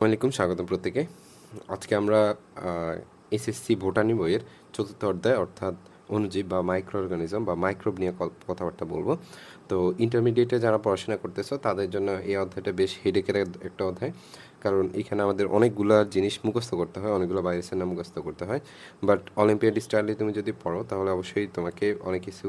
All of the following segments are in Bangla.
ওয়ালাইকুম স্বাগতম প্রত্যেকে। আজকে আমরা এসএসসি বোটানি বইয়ের চতুর্থ অধ্যায় অর্থাৎ অণুজীব বা মাইক্রো অর্গানিজম বা মাইক্রোব নিয়ে কথাবার্তা বলবো। তো ইন্টারমিডিয়েটে যারা পড়াশোনা করতেছো তাদের জন্য এই অধ্যায়টা বেশ হেডেকের একটা অধ্যায়, কারণ এখানে আমাদের অনেকগুলো জিনিস মুখস্থ করতে হয়, অনেকগুলো ভাইরাসের নাম মুখস্থ করতে হয়। বাট অলিম্পিয়াড স্টাইলে তুমি যদি পড়ো তাহলে অবশ্যই তোমাকে অনেক কিছু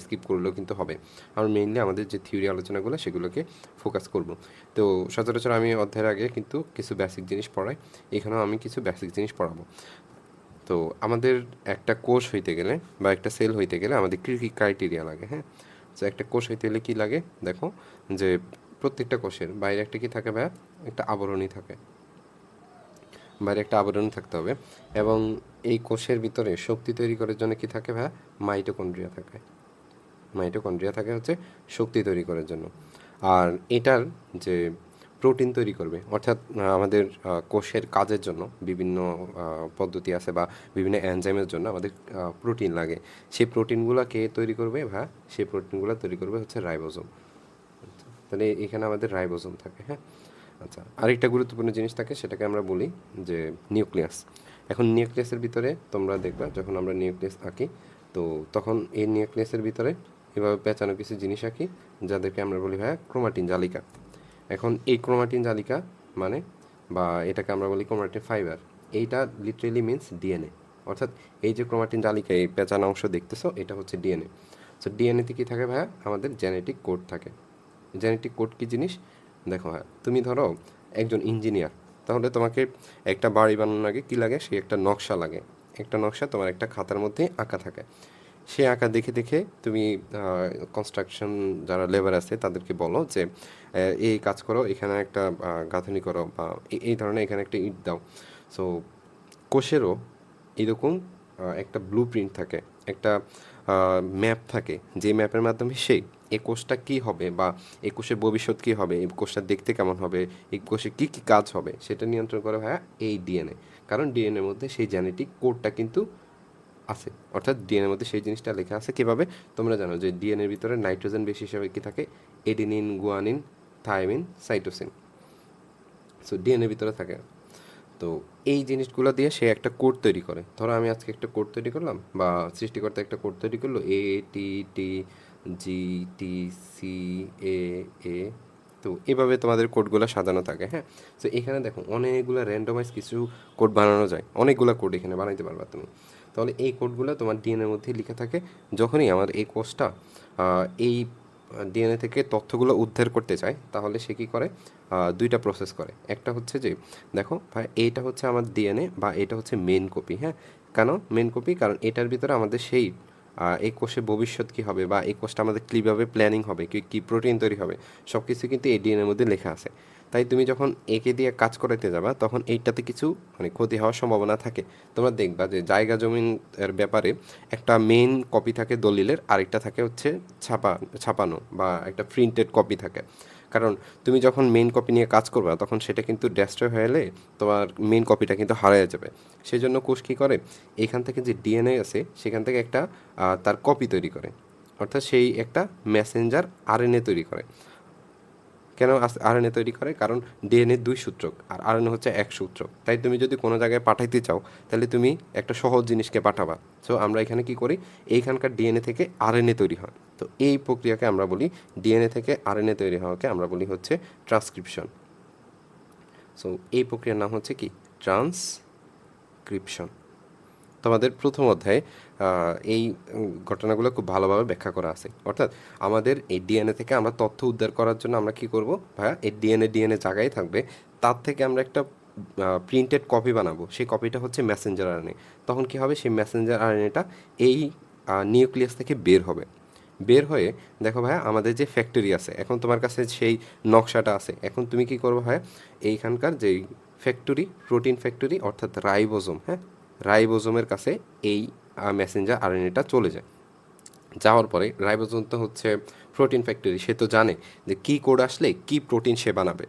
স্কিপ করলেও কিন্তু হবে। আর মেইনলি আমাদের যে থিওরি আলোচনাগুলো সেগুলোকে ফোকাস করব। তো সচরাচর আমি অধ্যায়ের আগে কিন্তু কিছু বেসিক জিনিস পড়াই, এখানেও আমি কিছু বেসিক জিনিস পড়াবো। তো আমাদের একটা কোষ হইতে গেলে বা একটা সেল হইতে গেলে আমাদের কী কী ক্রাইটেরিয়া লাগে, হ্যাঁ। তো একটা কোষ হইতে গেলে কী লাগে দেখো, যে প্রত্যেকটা কোষের বাইরে একটা কি থাকে ভাইয়া, একটা আবরণী থাকে, বাইরে একটা আবরণী থাকতে হবে। এবং এই কোষের ভিতরে শক্তি তৈরি করার জন্য কি থাকে ভাইয়া, মাইটোকন্ড্রিয়া থাকে। মাইটোকন্ড্রিয়া থাকে হচ্ছে শক্তি তৈরি করার জন্য। আর এটার যে প্রোটিন তৈরি করবে, অর্থাৎ আমাদের কোষের কাজের জন্য বিভিন্ন পদ্ধতি আছে বা বিভিন্ন এনজাইমের জন্য আমাদের প্রোটিন লাগে। সেই প্রোটিনগুলো কে তৈরি করবে ভাইয়া, সেই প্রোটিনগুলো তৈরি করবে হচ্ছে রাইবোজোম। তাহলে এখানে আমাদের রাইবোজোম থাকে, হ্যাঁ। আচ্ছা, আরেকটা গুরুত্বপূর্ণ জিনিস থাকে, সেটাকে আমরা বলি যে নিউক্লিয়াস। এখন নিউক্লিয়াসের ভিতরে তোমরা দেখবা যখন আমরা নিউক্লিয়াস আঁকি, তো তখন এই নিউক্লিয়াসের ভিতরে এভাবে পেঁচানো কিছু জিনিস আঁকি, যাদেরকে আমরা বলি ভাইয়া ক্রোমাটিন জালিকা। এখন এই ক্রোমাটিন জালিকা মানে, বা এটাকে আমরা বলি ক্রোমাটিন ফাইবার, এইটা লিটারেলি মিনস ডিএনএ। অর্থাৎ এই যে ক্রোমাটিন জালিকা, এই পেঁচানো অংশ দেখতেছো, এটা হচ্ছে ডিএনএ। সো ডিএনএতে কী থাকে ভাইয়া, আমাদের জেনেটিক কোড থাকে। জেনেটিক কোড কী জিনিস দেখো, হ্যাঁ, তুমি ধরো একজন ইঞ্জিনিয়ার, তাহলে তোমাকে একটা বাড়ি বানানোর আগে কী লাগে, সেই একটা নকশা লাগে। একটা নকশা তোমার একটা খাতার মধ্যে আঁকা থাকে। সে আঁকা দেখে দেখে তুমি কনস্ট্রাকশন যারা লেবার আছে তাদেরকে বলো যে এই কাজ করো, এখানে একটা গাঁথনি করো, বা এই ধরনের এখানে একটা ইট দাও। সো কোষেরও এরকম একটা ব্লু প্রিন্ট থাকে, একটা ম্যাপ থাকে, যে ম্যাপের মাধ্যমে সেই এই কোষটা কী হবে বা এই কোষের ভবিষ্যৎ কী হবে, এই কোষটা দেখতে কেমন হবে, এই কোষে কী কী কাজ হবে, সেটা নিয়ন্ত্রণ করে হয় এই ডিএনএ। কারণ ডিএনএর মধ্যে সেই জেনেটিক কোডটা কিন্তু আছে। অর্থাৎ ডিএনএর মধ্যে সেই জিনিসটা লেখা আছে। কীভাবে তোমরা জানো যে ডিএনএর ভিতরে নাইট্রোজেন বেশি হিসাবে কী থাকে, adenine, guanine, thymine, cytosine. So ডিএনএর ভিতরে থাকে। তো এই জিনিসগুলো দিয়ে সে একটা কোড তৈরি করে। ধরো আমি আজকে একটা কোড তৈরি করলাম, বা সৃষ্টিকর্তা একটা কোড তৈরি করলো, ATTGTCAA। তো এভাবে তোমাদের কোডগুলো সাজানো থাকে, হ্যাঁ। তো এখানে দেখো অনেকগুলো র্যান্ডমাইজ কিছু কোড বানানো যায়, অনেকগুলো কোড এখানে বানাইতে পারবা তুমি। তাহলে এই কোডগুলো তোমার ডিএনএর মধ্যে লেখা থাকে। যখনই আমার এই কোষটা এই ডিএনএ থেকে তথ্যগুলো উদ্ধার করতে চায়, তাহলে সে কী করে, দুইটা প্রসেস করে। একটা হচ্ছে যে দেখো ভাই, এইটা হচ্ছে আমার ডিএনএ বা এটা হচ্ছে মেন কপি, হ্যাঁ। কেন মেন কপি, কারণ এটার ভিতরে আমাদের সেই এই কোষে ভবিষ্যৎ কী হবে বা এই কোষটা আমাদের কীভাবে প্ল্যানিং হবে, কী কী প্রোটিন তৈরি হবে, সব কিছু কিন্তু এই ডিএনএর মধ্যে লেখা আছে। তাই তুমি যখন একে দিয়ে কাজ করাতে যাবা, তখন এইটাতে কিছু ক্ষতি হওয়ার সম্ভাবনা থাকে। তোমরা দেখবা যে জায়গা জমিন এর ব্যাপারে একটা মেইন কপি থাকে দলিলের, আরেকটা থাকে হচ্ছে ছাপানো বা একটা প্রিন্টেড কপি থাকে। কারণ তুমি যখন মেইন কপি নিয়ে কাজ করবে তখন সেটা কিন্তু ডেস্ট্রয় হয়ে এলে তোমার মেইন কপিটা কিন্তু হারিয়ে যাবে। সেই জন্য কোষ কী করে, এইখান থেকে যে ডিএনএ আছে সেখান থেকে একটা তার কপি তৈরি করে। অর্থাৎ সেই একটা মেসেঞ্জার আরএনএ তৈরি করে। কেন আরএনএ তৈরি করে, কারণ ডিএনএ 2 সূত্রক আর আরএনএ হচ্ছে 1 সূত্রক। তাই তুমি যদি কোনো জায়গায় পাঠাইতে চাও, তাহলে তুমি একটা সহজ জিনিসকে পাঠাবা। সো আমরা এখানে কি করি, এইখানকার ডিএনএ থেকে আরএনএ তৈরি হয়। তো এই প্রক্রিয়াকে আমরা বলি, ডিএনএ থেকে আরএনএ তৈরি হওয়াকে আমরা বলি হচ্ছে ট্রান্সক্রিপশন। সো এই প্রক্রিয়ার নাম হচ্ছে কি, ট্রান্সক্রিপশন। তোমাদের প্রথম অধ্যায়ে এই ঘটনাগুলো খুব ভালোভাবে ব্যাখ্যা করা আছে। অর্থাৎ আমাদের এই ডিএনএ থেকে আমরা তথ্য উদ্ধার করার জন্য আমরা কি করব ভাইয়া, এই ডিএনএ জায়গায় থাকবে, তার থেকে আমরা একটা প্রিন্টেড কপি বানাবো। সেই কপিটা হচ্ছে মেসেঞ্জার আরএনএ। তখন কি হবে, সেই মেসেঞ্জার আরএনএটা এই নিউক্লিয়াস থেকে বের হবে। বের হয়ে দেখো ভাইয়া, আমাদের যে ফ্যাক্টরি আছে, এখন তোমার কাছে সেই নকশাটা আছে। এখন তুমি কি করবো ভাইয়া, এইখানকার যেই ফ্যাক্টরি, প্রোটিন ফ্যাক্টরি অর্থাৎ রাইবোজোম, হ্যাঁ, রাইবোজোমের কাছে এই মেসেঞ্জার আরএনএটা চলে যায়। যাওয়ার পরে রাইবোজোম তো হচ্ছে প্রোটিন ফ্যাক্টরি, সে তো জানে যে কী কোড আসলে কী প্রোটিন সে বানাবে।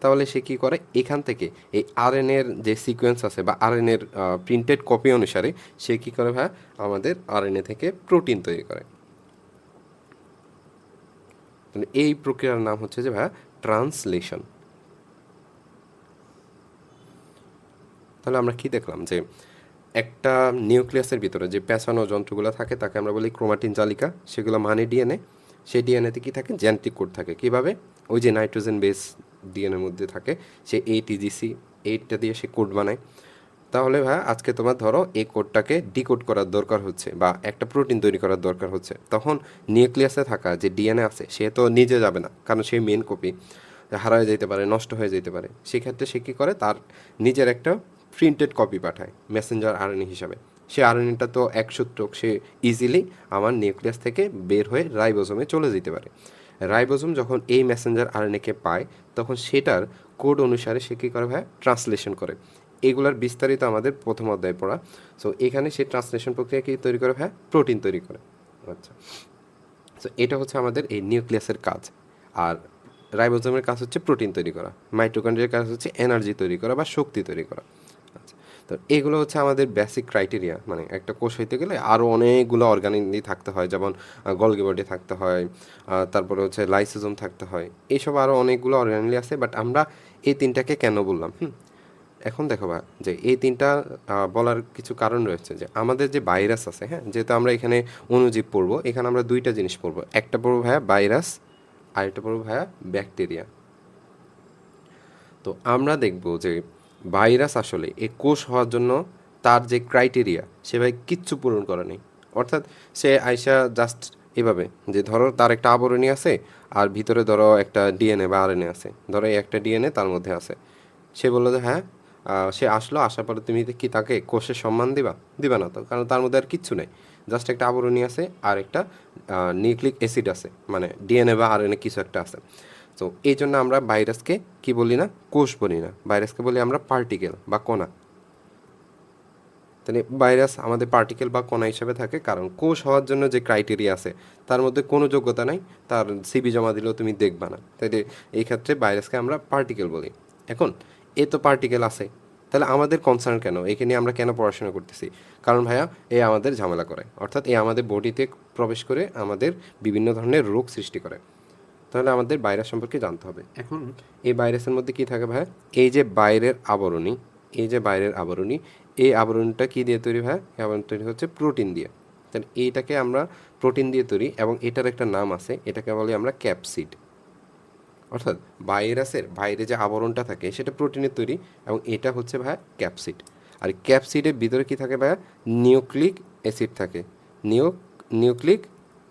তাহলে সে কী করে, এখান থেকে এই আরএনএর যে সিকোয়েন্স আছে বা আরএনএর প্রিন্টেড কপি অনুসারে সে কী করে ভাইয়া, আমাদের আরএনএ থেকে প্রোটিন তৈরি করে। এই প্রক্রিয়ার নাম হচ্ছে যে ভাইয়া ট্রান্সলেশন। তাহলে আমরা কি দেখলাম যে একটা নিউক্লিয়াসের ভিতরে যে পেঁচানো যন্ত্রগুলো থাকে তাকে আমরা বলি ক্রোমাটিন জালিকা, সেগুলো মানে ডিএনএ। সেই ডিএনএতে কী থাকে, জেনেটিক কোড থাকে। কীভাবে? ওই যে নাইট্রোজেন বেস ডিএনএর মধ্যে থাকে, সে ATGC 8টা দিয়ে সে কোড বানায়। তাহলে ভাই আজকে তোমার ধরো এই কোডটাকে ডিকোড করার দরকার হচ্ছে বা একটা প্রোটিন তৈরি করার দরকার হচ্ছে, তখন নিউক্লিয়াসে থাকা যে ডিএনএ আছে সে তো নিজে যাবে না, কারণ সে মেন কপি, হারায় যেতে পারে, নষ্ট হয়ে যেতে পারে। সেক্ষেত্রে সে কী করে, তার নিজের একটা প্রিন্টেড কপি পাঠায় মেসেঞ্জার আরএনএ হিসাবে। সে আরএনএটা তো এক সূত্রক, সে ইজিলি আমার নিউক্লিয়াস থেকে বের হয়ে রাইবোজোমে চলে যেতে পারে। রাইবোজোম যখন এই মেসেঞ্জার আরএনএকে পায় তখন সেটার কোড অনুসারে সে কী করে ভাই, ট্রান্সলেশন করে। এগুলার বিস্তারিত আমাদের প্রথম অধ্যায়ে পড়া। সো এখানে সে ট্রান্সলেশন প্রক্রিয়া কী তৈরি করে ভাই, প্রোটিন তৈরি করে। আচ্ছা, সো এটা হচ্ছে আমাদের এই নিউক্লিয়াসের কাজ। আর রাইবোজোমের কাজ হচ্ছে প্রোটিন তৈরি করা, মাইটোকন্ড্রিয়ার কাজ হচ্ছে এনার্জি তৈরি করা বা শক্তি তৈরি করা। আচ্ছা, তো এগুলো হচ্ছে আমাদের বেসিক ক্রাইটেরিয়া। মানে একটা কোষ হইতে গেলে আরও অনেকগুলো অর্গানিক থাকতে হয়, যেমন গলগি বডি থাকতে হয়, তারপরে হচ্ছে লাইসোজোম থাকতে হয়, এইসব আরও অনেকগুলো অর্গানিলি আছে। বাট আমরা এই তিনটাকে কেন বললাম, এখন দেখো বা যে এই তিনটা বলার কিছু কারণ রয়েছে। যে আমাদের যে ভাইরাস আছে, হ্যাঁ, যেহেতু আমরা এখানে অণুজীব পড়বো, এখানে আমরা দুইটা জিনিস পড়বো। একটা পড়বো ভাইয়া ভাইরাস, আর একটা পড়বো ভাইয়া ব্যাকটেরিয়া। তো আমরা দেখব যে ভাইরাস আসলে এই কোষ হওয়ার জন্য তার যে ক্রাইটেরিয়া, সে ভাই কিচ্ছু পূরণ করে নেই। অর্থাৎ সে আইসা জাস্ট এভাবে, যে ধরো তার একটা আবরণী আছে আর ভিতরে ধরো একটা ডিএনএ বা আরএনএ আছে, ধরো এই একটা ডিএনএ তার মধ্যে আছে। সে বললো যে হ্যাঁ, সে আসলো, আসার পরে তুমি কি তাকে কোষের সম্মান দিবা? দিবা না তো, কারণ তার মধ্যে আর কিচ্ছু নেই, জাস্ট একটা আবরণী আছে আর একটা নিউক্লিক অ্যাসিড আছে, মানে ডিএনএ বা আরএনএ কিছু একটা আছে। তো এই জন্য আমরা ভাইরাসকে কি বলি না, কোষ বলি না, ভাইরাসকে বলি আমরা পার্টিকেল বা কণা। তাহলে ভাইরাস আমাদের পার্টিকেল বা কণা হিসেবে থাকে, কারণ কোষ হওয়ার জন্য যে ক্রাইটেরিয়া আছে তার মধ্যে কোনো যোগ্যতা নাই, তার সিবি জমা দিলেও তুমি দেখবা না। তাইলে এই ক্ষেত্রে ভাইরাসকে আমরা পার্টিকেল বলি। এখন এ তো পার্টিকেল আছে, তাহলে আমাদের কনসার্ন কেন, একে নিয়ে আমরা কেন পড়াশোনা করতেছি? কারণ ভাইয়া এ আমাদের ঝামেলা করে, অর্থাৎ এ আমাদের বডিতে প্রবেশ করে আমাদের বিভিন্ন ধরনের রোগ সৃষ্টি করে। তাহলে আমাদের ভাইরাস সম্পর্কে জানতে হবে। এখন এই ভাইরাসের মধ্যে কি থাকে ভাই, এই যে বাইরের আবরণী, এই যে বাইরের আবরণী, এই আবরণীটা কি দিয়ে তৈরি হয়? এই আবরণ তৈরি হচ্ছে প্রোটিন দিয়ে। তাহলে এইটাকে আমরা প্রোটিন দিয়ে তৈরি, এবং এটার একটা নাম আছে, এটাকে বলি আমরা ক্যাপসিড। অর্থাৎ ভাইরাসের বাইরে যে আবরণটা থাকে সেটা প্রোটিনের তৈরি, এবং এটা হচ্ছে ভাই ক্যাপসিড। আর ক্যাপসিডের ভিতরে কি থাকে ভাই, নিউক্লিক অ্যাসিড থাকে, নিউক্লিক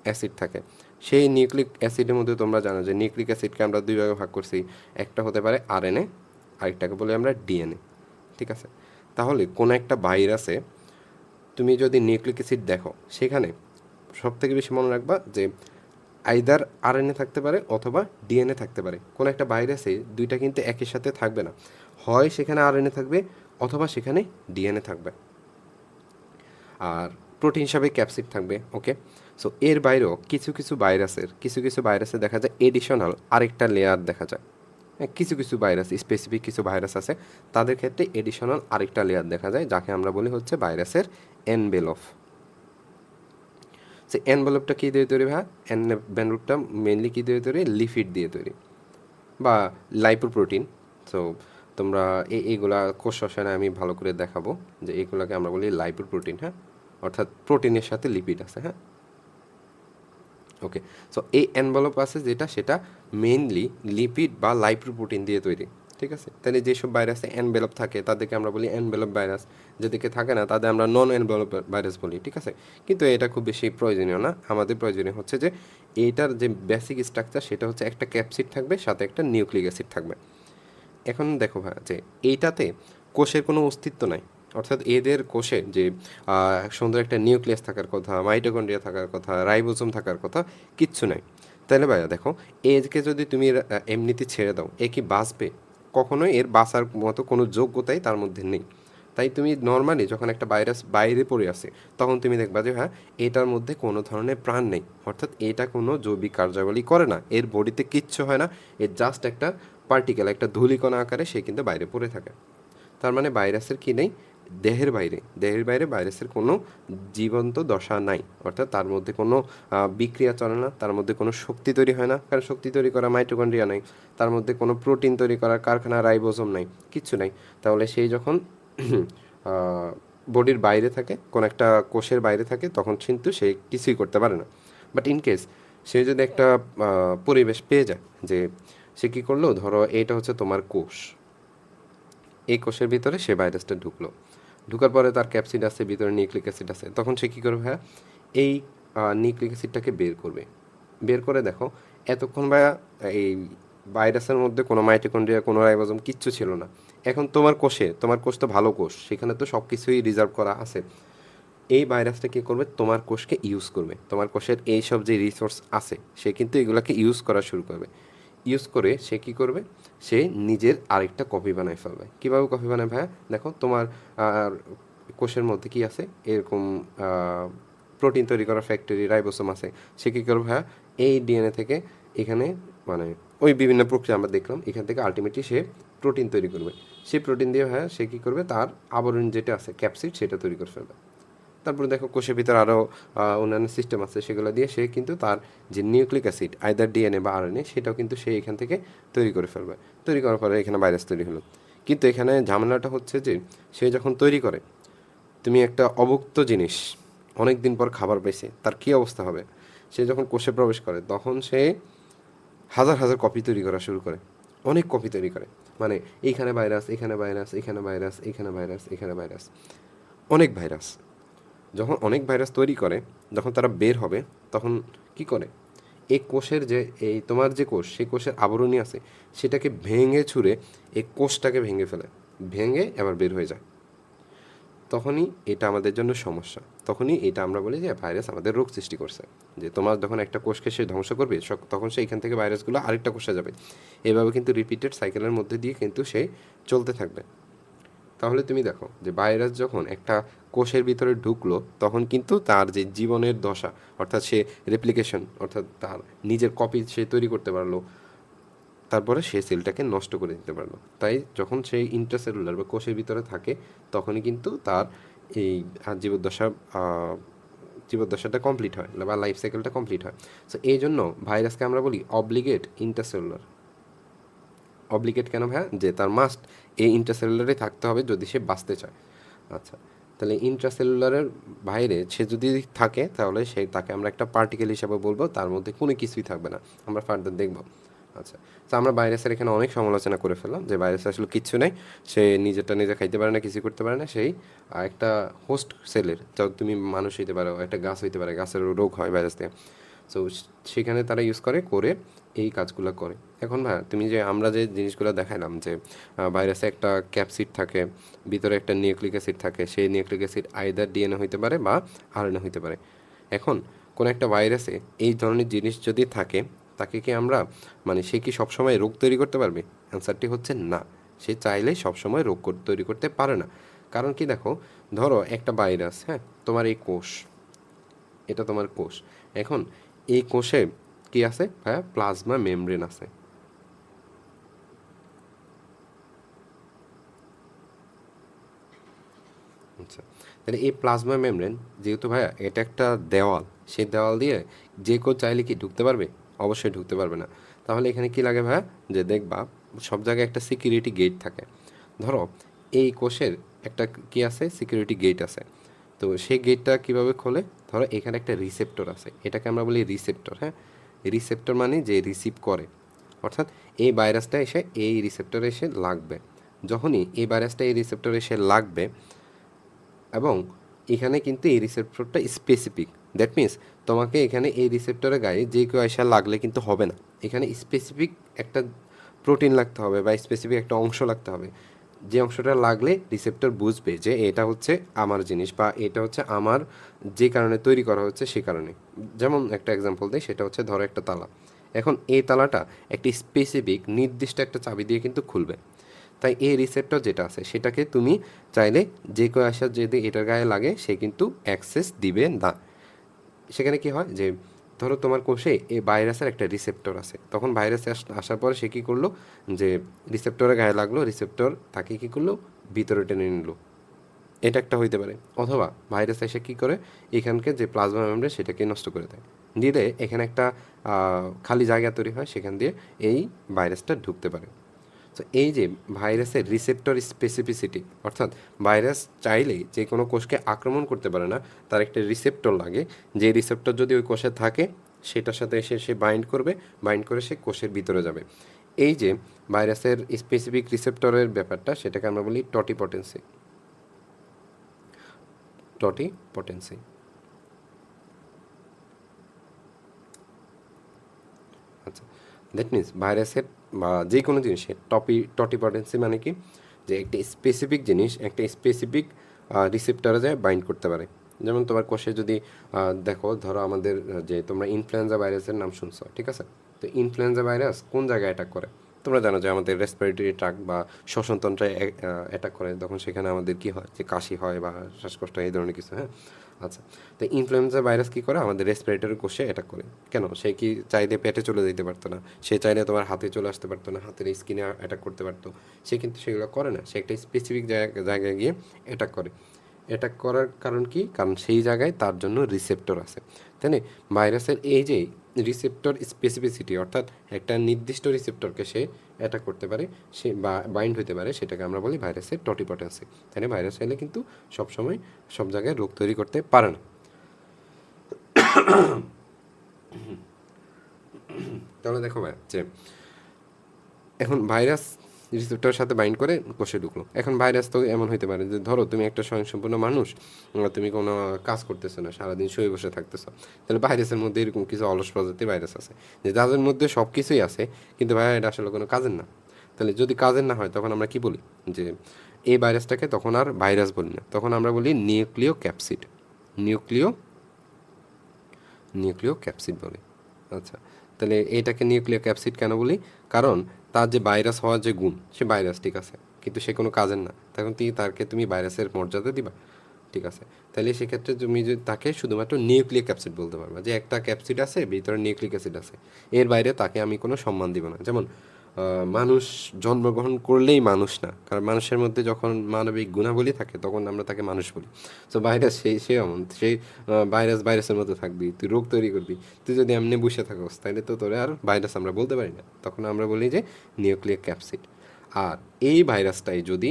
অ্যাসিড থাকে। সেই নিউক্লিক অ্যাসিডের মধ্যে তোমরা জানো যে নিউক্লিক অ্যাসিডকে আমরা দুই ভাগে ভাগ করছি, একটা হতে পারে আরএনএ, আরেকটাকে বলি আমরা ডিএনএ। ঠিক আছে, তাহলে কোনো একটা ভাইরাসে তুমি যদি নিউক্লিক অ্যাসিড দেখো, সেখানে সবথেকে বেশি মনে রাখবা যে আইদার আরএনএ থাকতে পারে অথবা ডিএনএ থাকতে পারে। কোনো একটা ভাইরাসে দুইটা কিন্তু একই সাথে থাকবে না, হয় সেখানে আরএনএ থাকবে অথবা সেখানে ডিএনএ থাকবে, আর প্রোটিন হিসাবে ক্যাপসিড থাকবে। ওকে, সো এর বাইরেও কিছু ভাইরাসে দেখা যায় এডিশনাল আরেকটা লেয়ার দেখা যায়। কিছু কিছু ভাইরাস, স্পেসিফিক কিছু ভাইরাস আছে, তাদের ক্ষেত্রে এডিশনাল আরেকটা লেয়ার দেখা যায়, যাকে আমরা বলি হচ্ছে ভাইরাসের এনভেলপ। সে এনভেলপটা কী দিয়ে তৈরি ভাই, এনভেলপটা মেনলি কী দিয়ে তৈরি, লিপিড দিয়ে তৈরি বা লাইপোপ্রোটিন। সো তোমরা এইগুলা কোষ রসায়নে আমি ভালো করে দেখাবো যে এইগুলাকে আমরা বলি লাইপোপ্রোটিন। হ্যাঁ, অর্থাৎ প্রোটিনের সাথে লিপিড আছে। হ্যাঁ, ওকে, সো এই এনভেলপ আছে যেটা, সেটা মেইনলি লিপিড বা লাইপোপ্রোটিন দিয়ে তৈরি। ঠিক আছে, তাহলে যেসব ভাইরাসে এনভেলপ থাকে তাদেরকে আমরা বলি এনভেলপ ভাইরাস, যেদিকে থাকে না তাদের আমরা নন এনভেলপ ভাইরাস বলি। ঠিক আছে, কিন্তু এটা খুব বেশি প্রয়োজনীয় না, আমাদের প্রয়োজনীয় হচ্ছে যে এইটার যে বেসিক স্ট্রাকচার সেটা হচ্ছে একটা ক্যাপসিড থাকবে, সাথে একটা নিউক্লিক অ্যাসিড থাকবে। এখন দেখো ভাই যে এইটাতে কোষের কোনো অস্তিত্ব নাই, অর্থাৎ এদের কোষে যে সুন্দর একটা নিউক্লিয়াস থাকার কথা, মাইটোকন্ড্রিয়া থাকার কথা, রাইবোজোম থাকার কথা, কিচ্ছু নাই। তাহলে ভাইয়া দেখো, একে যদি তুমি এমনিতে ছেড়ে দাও, এ কি বাঁচবে? কখনোই এর বাঁচার মতো কোনো যোগ্যতাই তার মধ্যে নেই। তাই তুমি নর্মালি যখন একটা ভাইরাস বাইরে পড়ে আসে, তখন তুমি দেখবা যে হ্যাঁ, এটার মধ্যে কোনো ধরনের প্রাণ নেই, অর্থাৎ এটা কোনো জৈবিক কার্যাবলী করে না, এর বডিতে কিচ্ছু হয় না, এর জাস্ট একটা পার্টিকেল, একটা ধূলিকণা আকারে সে কিন্তু বাইরে পড়ে থাকে। তার মানে ভাইরাসের কি নেই, দেহের বাইরে ভাইরাসের কোনো জীবন্ত দশা নাই, অর্থাৎ তার মধ্যে কোনো বিক্রিয়া চলে না, তার মধ্যে কোনো শক্তি তৈরি হয় না, কারণ শক্তি তৈরি করা মাইটোকন্ড্রিয়া নাই, তার মধ্যে কোনো প্রোটিন তৈরি করার কারখানা রাইবোজোম নাই, কিচ্ছু নাই। তাহলে সেই যখন বডির বাইরে থাকে, কোনো একটা কোষের বাইরে থাকে, তখন কিন্তু সে কিছুই করতে পারে না। বাট ইন কেস সে যদি একটা পরিবেশ পেয়ে যায়, যে সে কী করলো, ধরো এইটা হচ্ছে তোমার কোষ, এই কোষের ভিতরে সে ভাইরাসটা ঢুকলো, ঢুকার পরে তার ক্যাপসিড আছে, ভিতরে নিউক্লিক অ্যাসিড আছে, তখন সে কী করবে, হ্যাঁ, এই নিউক্লিক অ্যাসিডটাকে বের করবে। বের করে দেখো, এতক্ষণ ভাইয়া এই ভাইরাসের মধ্যে কোনো মাইটোকন্ড্রিয়া, কোনো রাইবোজোম কিচ্ছু ছিল না। এখন তোমার কোষে, তোমার কোষ তো ভালো কোষ, সেখানে তো সব কিছুই রিজার্ভ করা আছে। এই ভাইরাসটা কী করবে, তোমার কোষকে ইউজ করবে, তোমার কোষের এই সব যে রিসোর্স আছে সে কিন্তু এগুলোকে ইউজ করা শুরু করবে। ইউজ করে সে কী করবে, সে নিজের আরেকটা কপি বানায় ফেলবে। কীভাবে কপি বানায় ভাইয়া, দেখো তোমার কোষের মধ্যে কি আছে, এরকম প্রোটিন তৈরি করার ফ্যাক্টরি রাইবোসোম আছে। সে কী করবে ভাইয়া, এই ডিএনএ থেকে এখানে মানে ওই বিভিন্ন প্রক্রিয়া আমরা দেখলাম, এখান থেকে আলটিমেটলি সে প্রোটিন তৈরি করবে। সেই প্রোটিন দিয়ে ভাইয়া সে কী করবে, তার আবরণ যেটা আছে ক্যাপসিড, সেটা তৈরি করে ফেলবে। তারপরে দেখো কোষের ভিতরে আরও অন্যান্য সিস্টেম আছে, সেগুলো দিয়ে সে কিন্তু তার যে নিউক্লিক অ্যাসিড আইদার ডিএনএ বা আরএনএ, সেটাও কিন্তু সে এখান থেকে তৈরি করে ফেলবে। তৈরি করার পরে এখানে ভাইরাস তৈরি হলো। কিন্তু এখানে ঝামেলাটা হচ্ছে যে সে যখন তৈরি করে, তুমি একটা অভুক্ত জিনিস অনেক দিন পর খাবার পেয়েছে, তার কী অবস্থা হবে? সে যখন কোষে প্রবেশ করে তখন সে হাজার হাজার কপি তৈরি করা শুরু করে, অনেক কপি তৈরি করে, মানে এইখানে ভাইরাস, এখানে ভাইরাস, এখানে ভাইরাস, এখানে ভাইরাস, এখানে ভাইরাস, অনেক ভাইরাস। যখন অনেক ভাইরাস তৈরি করে, যখন তারা বের হবে, তখন কি করে, এই কোষের যে এই তোমার যে কোষ, সেই কোষের আবরণী আছে, সেটাকে ভেঙে ছুঁড়ে এই কোষটাকে ভেঙে ফেলে, ভেঙে আবার বের হয়ে যায়। তখনই এটা আমাদের জন্য সমস্যা, তখনই এটা আমরা বলি যে ভাইরাস আমাদের রোগ সৃষ্টি করছে। যে তোমার যখন একটা কোষকে সে ধ্বংস করবে, তখন সে এখান থেকে ভাইরাসগুলো আরেকটা কোষে যাবে, এভাবে কিন্তু রিপিটেড সাইকেলের মধ্যে দিয়ে কিন্তু সে চলতে থাকবে। তাহলে তুমি দেখো যে ভাইরাস যখন একটা কোষের ভিতরে ঢুকলো, তখন কিন্তু তার যে জীবনের দশা, অর্থাৎ সে রেপ্লিকেশন, অর্থাৎ তার নিজের কপি সে তৈরি করতে পারলো, তারপরে সে সেলটাকে নষ্ট করে দিতে পারলো। তাই যখন সে ইন্ট্রাসেলুলার বা কোষের ভিতরে থাকে, তখনই কিন্তু তার এই জীবদ্দশা জীবদ্দশাটা কমপ্লিট হয় বা লাইফ সাইকেলটা কমপ্লিট হয়। সো এই জন্য ভাইরাসকে আমরা বলি অব্লিগেট ইন্ট্রাসেলুলার। অব্লিগেট কেন ভাইয়া, যে তার মাস্ট এই ইন্ট্রাসেলুলারে থাকতে হবে যদি সে বাঁচতে চায়। আচ্ছা, তাহলে ইন্ট্রাসেলুলারের বাইরে সে যদি থাকে, তাহলে তাকে আমরা একটা পার্টিকেল হিসাবে বলবো, তার মধ্যে কোনো কিছুই থাকবে না। আমরা ফার্দার দেখব। আচ্ছা, তো আমরা ভাইরাসের এখানে অনেক সমালোচনা করে ফেললাম যে ভাইরাস আসলে কিচ্ছু নেই, সে নিজেরটা নিজে খাইতে পারে না, কিছু করতে পারে না, সেই একটা হোস্ট সেলের, যা তুমি মানুষ হইতে পারো, একটা গাছ হইতে পারে, গাছের রোগ হয় ভাইরাস দিয়ে। সো সেখানে তারা ইউজ করে এই কাজগুলো করে। এখন ভাই তুমি যে আমরা যে জিনিসগুলো দেখাইলাম, যে ভাইরাসে একটা ক্যাপসিড থাকে, ভিতরে একটা নিউক্লিক অ্যাসিড থাকে, সেই নিউক্লিক অ্যাসিড আইদার ডিএনএ হইতে পারে বা আরএনএ হইতে পারে। এখন কোনো একটা ভাইরাসে এই ধরনের জিনিস যদি থাকে, তাকে কি আমরা মানে সে কি সবসময় রোগ তৈরি করতে পারবে? অ্যান্সারটি হচ্ছে না, সে চাইলে সবসময় রোগ তৈরি করতে পারে না। কারণ কি, দেখো, ধরো একটা ভাইরাস, হ্যাঁ, তোমার এই কোষ, এটা তোমার কোষ। এখন এই কোষে কি আছে ভাইয়া, প্লাজমা মেমব্রেন আছে। আচ্ছা, তাহলে এই প্লাজমা মেমব্রেন যেহেতু ভাইয়া এটা একটা দেওয়াল, সেই দেওয়াল দিয়ে যে কেউ চাইলে কি ঢুকতে পারবে? অবশ্যই ঢুকতে পারবে না। তাহলে এখানে কি লাগে ভাইয়া, যে দেখবা সব জায়গায় একটা সিকিউরিটি গেট থাকে। ধরো এই কোষের একটা কি আছে, সিকিউরিটি গেট আছে। তো সেই গেটটা কিভাবে খোলে, ধরো এখানে একটা রিসেপ্টর আছে, এটাকে আমরা বলি রিসেপ্টর। হ্যাঁ, রিসেপ্টর মানে যে রিসিভ করে, অর্থাৎ এই ভাইরাসটা এসে এই রিসেপ্টরে এসে লাগবে। যখনই এই ভাইরাসটা এই রিসেপ্টরে এসে লাগবে, এবং এখানে কিন্তু এই রিসেপ্টরটা স্পেসিফিক, দ্যাট মিন্স তোমাকে এখানে এই রিসেপ্টরের গায়ে যে কেউ এসে লাগলে কিন্তু হবে না, এখানে স্পেসিফিক একটা প্রোটিন লাগতে হবে বা স্পেসিফিক একটা অংশ লাগতে হবে, যে অংশটা লাগলে রিসেপ্টর বুঝবে যে এটা হচ্ছে আমার জিনিস বা এটা হচ্ছে আমার যে কারণে তৈরি করা হচ্ছে সে কারণে। যেমন একটা এক্সাম্পল দিই, সেটা হচ্ছে ধরো একটা তালা। এখন এই তালাটা একটি স্পেসিফিক নির্দিষ্ট একটা চাবি দিয়ে কিন্তু খুলবে। তাই এই রিসেপ্টর যেটা আছে সেটাকে তুমি চাইলে যে কেউ আসা যদি এটার গায়ে লাগে সে কিন্তু অ্যাক্সেস দিবে না। সেখানে কি হয়, যে ধরো তোমার কোষে এই ভাইরাসের একটা রিসেপ্টর আছে, তখন ভাইরাস আসার পরে সে কী করলো, যে রিসেপ্টরের গায়ে লাগলো, রিসেপ্টর তাকে কী করলো, ভিতরে টেনে নিল। এটা একটা হইতে পারে। অথবা ভাইরাস এসে কী করে, এখানকে যে প্লাজমা মেমব্রেন সেটাকে নষ্ট করে দেয়, দিলে এখানে একটা খালি জায়গা তৈরি হয়, সেখান দিয়ে এই ভাইরাসটা ঢুকতে পারে। তো এই যে ভাইরাসের রিসেপ্টর স্পেসিফিসিটি, অর্থাৎ ভাইরাস চাইলেই যে কোনো কোষকে আক্রমণ করতে পারে না, তার একটা রিসেপ্টর লাগে। যে রিসেপ্টর যদি ওই কোষে থাকে সেটার সাথে এসে সে বাইন্ড করবে, বাইন্ড করে সে কোষের ভিতরে যাবে। এই যে ভাইরাসের স্পেসিফিক রিসেপ্টরের ব্যাপারটা, সেটাকে আমরা বলি টটিপটেন্সি। টটিপটেন্সি। আচ্ছা, দ্যাট মিনস ভাইরাসের বা যে কোনো জিনিসের টটিপটেন্সি মানে কি, যে একটা স্পেসিফিক জিনিস একটা স্পেসিফিক রিসেপ্টরে যায় বাইন্ড করতে পারে। যেমন তোমার কোষে যদি দেখো, ধরো আমাদের যে তোমরা ইনফ্লুয়েঞ্জা ভাইরাসের নাম শুনছো, ঠিক আছে? তো ইনফ্লুয়েঞ্জা ভাইরাস কোন জায়গায় অ্যাটাক করে? তোমরা জানো যে আমাদের রেসপিরেটরি ট্র্যাক্ট বা শ্বসনতন্ত্রে অ্যাটাক করে, তখন সেখানে আমাদের কি হয়, যে কাশি হয় বা শ্বাসকষ্ট, এই ধরনের কিছু, হ্যাঁ। আচ্ছা, তো ইনফ্লুয়েঞ্জা ভাইরাস কী করে, আমাদের রেসপিরেটরি কোষে অ্যাটাক করে। কেন? সে কি চাইলে পেটে চলে যেতে পারতো না? সে চাইলে তোমার হাতে চলে আসতে পারতো না, হাতের স্কিনে অ্যাটাক করতে পারতো? সে কিন্তু সেগুলো করে না, সে একটা স্পেসিফিক জায়গায় গিয়ে অ্যাটাক করে। অ্যাটাক করার কারণ কি? কারণ সেই জায়গায় তার জন্য রিসেপ্টর আছে, তাই না? ভাইরাসের এই যে রিসেপ্টর স্পেসিফিসিটি, অর্থাৎ একটা নির্দিষ্ট রিসেপ্টরকে সে অ্যাটাক করতে পারে, সে বা বাইন্ড হতে পারে, সেটাকে আমরা বলি ভাইরাসের টটিপটেন্সি, তাই না? ভাইরাস এলে কিন্তু সবসময় সব জায়গায় রোগ তৈরি করতে পারে না। তাহলে দেখো ভাই, যে এখন ভাইরাস রিসেপ্টরের সাথে বাইন্ড করে কোষে ঢুকলো। এখন ভাইরাস তো এমন হইতে পারে যে, ধরো তুমি একটা স্বয়ংসম্পূর্ণ মানুষ, তুমি কোনো কাজ করতেছো না, সারাদিন শুয়ে বসে থাকতেছো, তাহলে ভাইরাসের মধ্যে এরকম কিছু অলস প্রজাতির ভাইরাস আছে, যে যাদের মধ্যে সব কিছুই আছে, কিন্তু ভাই এটা আসলে কোনো কাজের না। তাহলে যদি কাজের না হয়, তখন আমরা কি বলি, যে এই ভাইরাসটাকে তখন আর ভাইরাস বলি না, তখন আমরা বলি নিউক্লিও ক্যাপসিড। নিউক্লিও নিউক্লিও ক্যাপসিড বলি। আচ্ছা, তাহলে এইটাকে নিউক্লিও ক্যাপসিড কেন বলি? কারণ তার যে ভাইরাস হওয়ার যে গুণ, সে ভাইরাস, ঠিক আছে, কিন্তু সে কোনো কাজের না, তখন তুমি ভাইরাসের মর্যাদা দিবা, ঠিক আছে? তাহলে সেক্ষেত্রে তুমি যদি তাকে শুধুমাত্র নিউক্লিক অ্যাসিড বলতে পারবা, যে একটা ক্যাপসিড আছে, ভিতরে নিউক্লিক অ্যাসিড আছে, এর বাইরে তাকে আমি কোনো সম্মান দিব না। যেমন মানুষ জন্মগ্রহণ করলেই মানুষ না, কারণ মানুষের মধ্যে যখন মানবিক গুণাবলী থাকে তখন আমরা তাকে মানুষ বলি। তো ভাইরাস সে এমন, সেই ভাইরাসের মতো থাকবি, তুই রোগ তৈরি করবি। তুই যদি এমনি বসে থাকোস, তাহলে তো তোরে আর ভাইরাস আমরা বলতে পারি না, তখন আমরা বলি যে নিউক্লিক ক্যাপসিড। আর এই ভাইরাসটাই যদি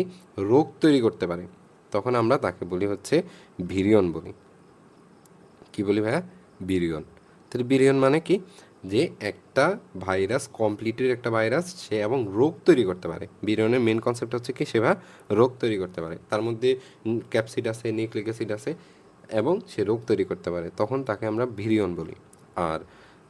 রোগ তৈরি করতে পারে, তখন আমরা তাকে বলি হচ্ছে ভিরিয়ন বলি। কি বলি ভাইয়া? ভিরিয়ন। তাহলে ভিরিয়ন মানে কি? যে একটা ভাইরাস, কমপ্লিটের একটা ভাইরাস, সে এবং রোগ তৈরি করতে পারে। ভিরিয়নের মেন কনসেপ্ট হচ্ছে কি, সে রোগ তৈরি করতে পারে, তার মধ্যে ক্যাপসিড আছে, নিউক্লিক অ্যাসিড আছে, এবং সে রোগ তৈরি করতে পারে, তখন তাকে আমরা ভিরিয়ন বলি। আর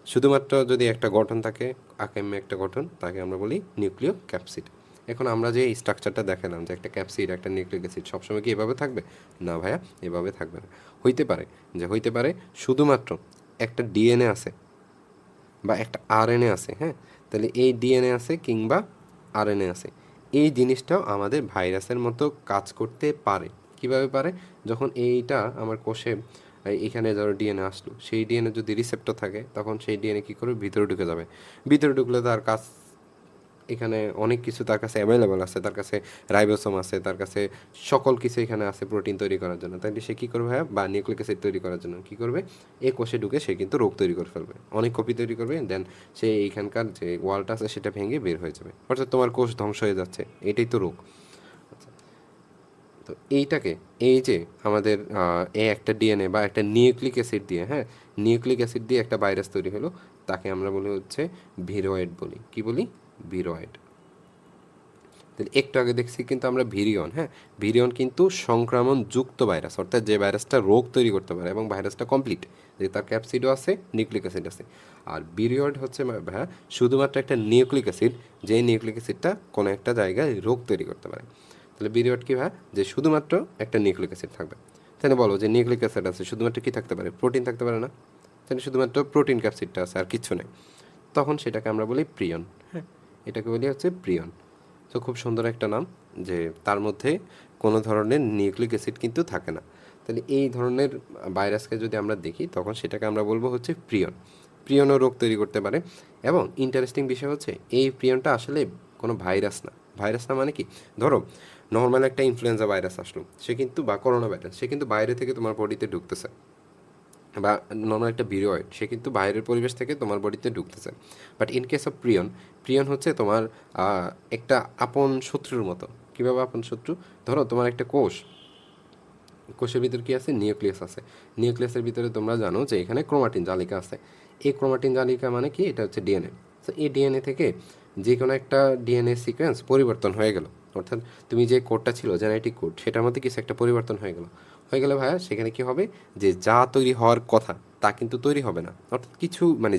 শুধুমাত্র যদি একটা গঠন থাকে, আকাম্য একটা গঠন, তাকে আমরা বলি নিউক্লিও ক্যাপসিড। এখন আমরা যে স্ট্রাকচারটা দেখালাম, যে একটা ক্যাপসিড, একটা নিউক্লিক অ্যাসিড, সবসময় কি এভাবে থাকবে? না ভাইয়া, এভাবে থাকবে না। হইতে পারে শুধুমাত্র একটা ডিএনএ আছে বা একটা আরএনএ আছে, হ্যাঁ। তাহলে এই ডিএনএ আছে কিংবা আরএনএ আছে, এই জিনিসটাও আমাদের ভাইরাসের মতো কাজ করতে পারে। কিভাবে পারে? যখন এইটা আমার কোষে, এখানে ধরো ডিএনএ আসলো, সেই ডিএনএ যদি রিসেপ্টর থাকে, তখন সেই ডিএনএ কী করবে? ভিতরে ঢুকে যাবে। ভিতরে ঢুকলে তার কাজ, এখানে অনেক কিছু তার কাছে অ্যাভেলেবল আছে, তার কাছে রাইবোসোম আছে, তার কাছে সকল কিছু এখানে আছে প্রোটিন তৈরি করার জন্য। তাইলে সে কী করবে হ্যাঁ, বা নিউক্লিক অ্যাসিড তৈরি করার জন্য কী করবে? এ কোষে ঢুকে সে কিন্তু রোগ তৈরি করে ফেলবে, অনেক কপি তৈরি করবে, দেন সে এইখানকার যে ওয়ালটা আছে সেটা ভেঙে বের হয়ে যাবে, অর্থাৎ তোমার কোষ ধ্বংস হয়ে যাচ্ছে, এটাই তো রোগ। আচ্ছা, তো এইটাকে, এই যে আমাদের একটা ডিএনএ বা একটা নিউক্লিক অ্যাসিড দিয়ে, হ্যাঁ, নিউক্লিক অ্যাসিড দিয়ে একটা ভাইরাস তৈরি হলো, তাকে আমরা বলি হচ্ছে ভিরয়েড বলি। কি বলি? ভিরয়েড। তাহলে একটু আগে দেখছি কিন্তু আমরা ভিরিয়ন, হ্যাঁ, ভিরিয়ন কিন্তু সংক্রমণ যুক্ত ভাইরাস, অর্থাৎ যে ভাইরাসটা রোগ তৈরি করতে পারে এবং ভাইরাসটা কমপ্লিট, যে তার ক্যাপসিডও আছে, নিউক্লিক অ্যাসিড আছে। আর ভিরিয়ড হচ্ছে ভাইয়া শুধুমাত্র একটা নিউক্লিক অ্যাসিড, যে নিউক্লিক অ্যাসিডটা কোনো একটা জায়গায় রোগ তৈরি করতে পারে। তাহলে ভিরিয়ড কি ভাইয়া? যে শুধুমাত্র একটা নিউক্লিক অ্যাসিড থাকবে। তাহলে বলো যে নিউক্লিক অ্যাসিড আছে, শুধুমাত্র কি থাকতে পারে? প্রোটিন থাকতে পারে না? তাহলে শুধুমাত্র প্রোটিন ক্যাপসিডটা আছে, আর কিচ্ছু নেই, তখন সেটাকে আমরা বলি প্রিয়ন, হ্যাঁ, এটাকে বলি হচ্ছে প্রিয়ন। তো খুব সুন্দর একটা নাম, যে তার মধ্যে কোনো ধরনের নিউক্লিক অ্যাসিড কিন্তু থাকে না। তাহলে এই ধরনের ভাইরাসকে যদি আমরা দেখি, তখন সেটাকে আমরা বলবো হচ্ছে প্রিয়ন। প্রিয়নও রোগ তৈরি করতে পারে। এবং ইন্টারেস্টিং বিষয় হচ্ছে, এই প্রিয়নটা আসলে কোনো ভাইরাস না। ভাইরাস না মানে কি? ধরো নর্মাল একটা ইনফ্লুয়েঞ্জা ভাইরাস আসলো, সে কিন্তু, বা করোনা ভাইরাস, সে কিন্তু বাইরে থেকে তোমার বডিতে ঢুকতেছে, বা নর্মাল একটা ভিরয়েড, সে কিন্তু বাইরের পরিবেশ থেকে তোমার বডিতে ঢুকতেছে। বাট ইন কেস অফ প্রিয়ন, প্রিয়ন হচ্ছে তোমার একটা আপন শত্রুর মতো। কীভাবে আপন শত্রু? ধরো তোমার একটা কোষ, কোষের ভিতরে কী আছে? নিউক্লিয়াস আছে। নিউক্লিয়াসের ভিতরে তোমরা জানো যে এখানে ক্রোমাটিন জালিকা আছে। এই ক্রোমাটিন জালিকা মানে কি? এটা হচ্ছে ডিএনএ। তো এই ডিএনএ থেকে যে কোনো একটা ডিএনএ সিকোয়েন্স পরিবর্তন হয়ে গেল, অর্থাৎ তুমি যে কোডটা ছিল জেনেটিক কোড, সেটার মধ্যে কিছু একটা পরিবর্তন হয়ে গেলে ভাইয়া সেখানে কি হবে? যে যা তৈরি হওয়ার কথা তা কিন্তু তৈরি হবে না, অর্থাৎ কিছু মানে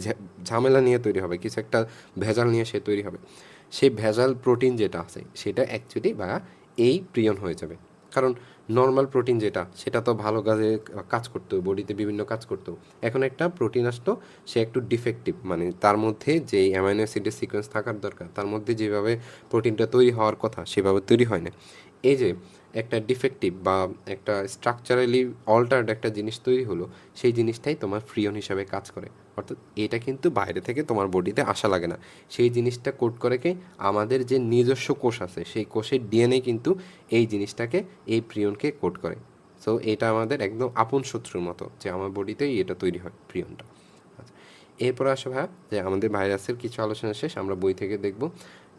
ঝামেলা নিয়ে তৈরি হবে, কিছু একটা ভেজাল নিয়ে সে তৈরি হবে। সেই ভেজাল প্রোটিন যেটা আছে সেটা অ্যাকচুয়ালি ভাইয়া এই প্রিয়ন হয়ে যাবে। কারণ নর্মাল প্রোটিন যেটা, সেটা তো ভালো কাজে কাজ করতো, বডিতে বিভিন্ন কাজ করতো। এখন একটা প্রোটিন আসতো, সে একটু ডিফেক্টিভ, মানে তার মধ্যে যে অ্যামাইনো অ্যাসিডের সিকোয়েন্স থাকার দরকার, তার মধ্যে যেভাবে প্রোটিনটা তৈরি হওয়ার কথা সেভাবে তৈরি হয় না। এই যে একটা ডিফেক্টিভ বা একটা স্ট্রাকচারালি অল্টার্ড একটা জিনিস তৈরি হলো, সেই জিনিসটাই তোমার ফ্রিয়ন হিসাবে কাজ করে। অর্থাৎ এটা কিন্তু বাইরে থেকে তোমার বডিতে আসা লাগে না, সেই জিনিসটা কোড করে কি? আমাদের যে নিজস্ব কোষ আছে, সেই কোষের ডিএনএ কিন্তু এই জিনিসটাকে, এই প্রিয়নকে কোড করে। সো এটা আমাদের একদম আপন শত্রুর মতো, যে আমার বডিতেই এটা তৈরি হয় প্রিয়নটা। আচ্ছা, এরপরে আসে ভাইয়া যে আমাদের ভাইরাসের কিছু আলোচনা শেষ, আমরা বই থেকে দেখব,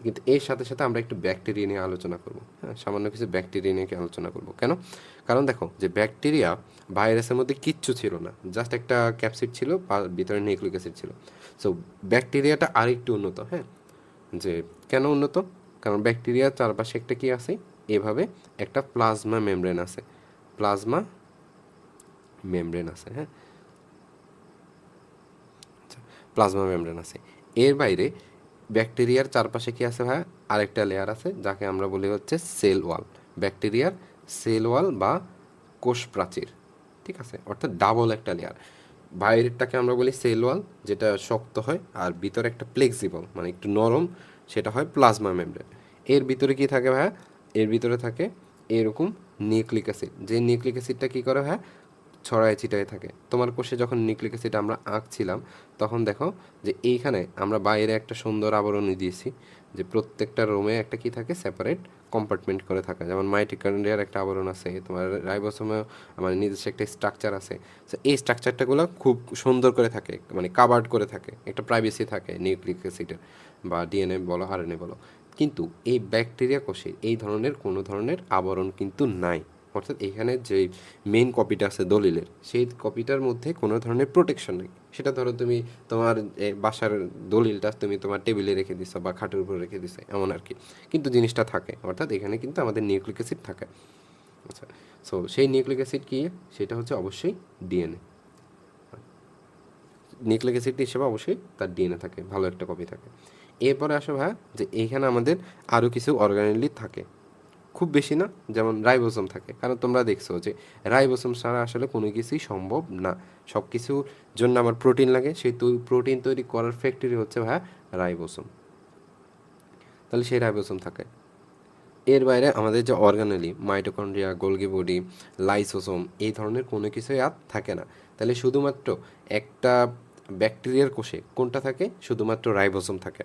কিন্তু এর সাথে সাথে আমরা একটু ব্যাকটেরিয়া নিয়ে আলোচনা করব। হ্যাঁ, সামান্য কিছু ব্যাকটেরিয়া নিয়ে আলোচনা করব। কেন? কারণ দেখো যে ব্যাকটেরিয়া ভাইরাসের মধ্যে কিচ্ছু ছিল না, জাস্ট একটা ক্যাপসিড ছিল, ভিতরে নিউক্লিক অ্যাসিড ছিল। সো ব্যাকটেরিয়াটা আরেকটু উন্নত। হ্যাঁ, যে কেন উন্নত? কারণ ব্যাকটেরিয়ার চারপাশে একটা কি আছে? এভাবে একটা প্লাজমা মেমব্রেন আছে, প্লাজমা মেমব্রেন আছে। হ্যাঁ, প্লাজমা মেমব্রেন আছে। এর বাইরে ব্যাকটেরিয়ার চারপাশে কি আছে ভাই? আরেকটা লেয়ার আছে, যাকে আমরা বলি হচ্ছে সেল ওয়াল। ব্যাকটেরিয়ার সেল ওয়াল বা কোষ প্রাচীর, ঠিক আছে? অর্থাৎ ডাবল একটা লেয়ার। বাইরেরটাকে আমরা বলি সেল ওয়াল, যেটা শক্ত হয়, আর ভিতরে একটা ফ্লেক্সিবল মানে একটু নরম, সেটা হয় প্লাজমা মেমব্রেন। এর ভিতরে কি থাকে ভাইয়া? এর ভিতরে থাকে এরকম নিউক্লিক অ্যাসিড, যে নিউক্লিক অ্যাসিডটা কী করে ভাইয়া? ছড়ায় ছিটায় থাকে। তোমার কোষে যখন নিউক্লিক অ্যাসিড আমরা আঁকছিলাম, তখন দেখো যে এইখানে আমরা বাইরে একটা সুন্দর আবরণ দিয়েছি, যে প্রত্যেকটা রোমে একটা কি থাকে? সেপারেট কম্পার্টমেন্ট করে থাকে। যেমন মাইটোকন্ড্রিয়ার একটা আবরণ আছে, তোমার রাইবোসোমেও আমার নিজস্ব একটা স্ট্রাকচার আছে। তো এই স্ট্রাকচারটাগুলো খুব সুন্দর করে থাকে, মানে কাভার্ড করে থাকে, একটা প্রাইভেসি থাকে নিউক্লিক অ্যাসিডের, বা ডিএনএ বলো আরএনএ বলো। কিন্তু এই ব্যাকটেরিয়া কোষে এই ধরনের কোনো ধরনের আবরণ কিন্তু নাই। অর্থাৎ এখানে যে মেইন কপিটা আছে দলিলের, সেই কপিটার মধ্যে কোনো ধরনের প্রোটেকশন নেই। সেটা ধরো তুমি তোমার বাসার দলিলটা তুমি তোমার টেবিলে রেখে দিছো বা খাটের উপর রেখে দিছো, এমন আর কি, কিন্তু জিনিসটা থাকে। অর্থাৎ এখানে কিন্তু আমাদের নিউক্লিক অ্যাসিড থাকে। আচ্ছা, সো সেই নিউক্লিক অ্যাসিড কি? সেটা হচ্ছে অবশ্যই ডিএনএ। নিউক্লিক অ্যাসিড হিসেবে অবশ্যই তার ডিএনএ থাকে, ভালো একটা কপি থাকে। এরপরে আসো ভাই যে এইখানে আমাদের আরও কিছু অর্গানেলি থাকে, খুব বেশি না, যেমন রাইবোসোম থাকে। কারণ তোমরা দেখছো যে রাইবোসোম ছাড়া আসলে কোনো কিছুই সম্ভব না। সব কিছুর জন্য আমার প্রোটিন লাগে, সেই প্রোটিন তৈরি করার ফ্যাক্টরি হচ্ছে ভাইয়া রাইবোসোম। তাহলে সেই রাইবোসোম থাকে। এর বাইরে আমাদের যে organelle, mitochondria, Golgi body, lysosome, এই ধরনের কোনো কিছুই আর থাকে না। তাহলে শুধুমাত্র একটা ব্যাকটেরিয়ার কোষে কোনটা থাকে? শুধুমাত্র রাইবোসোম থাকে।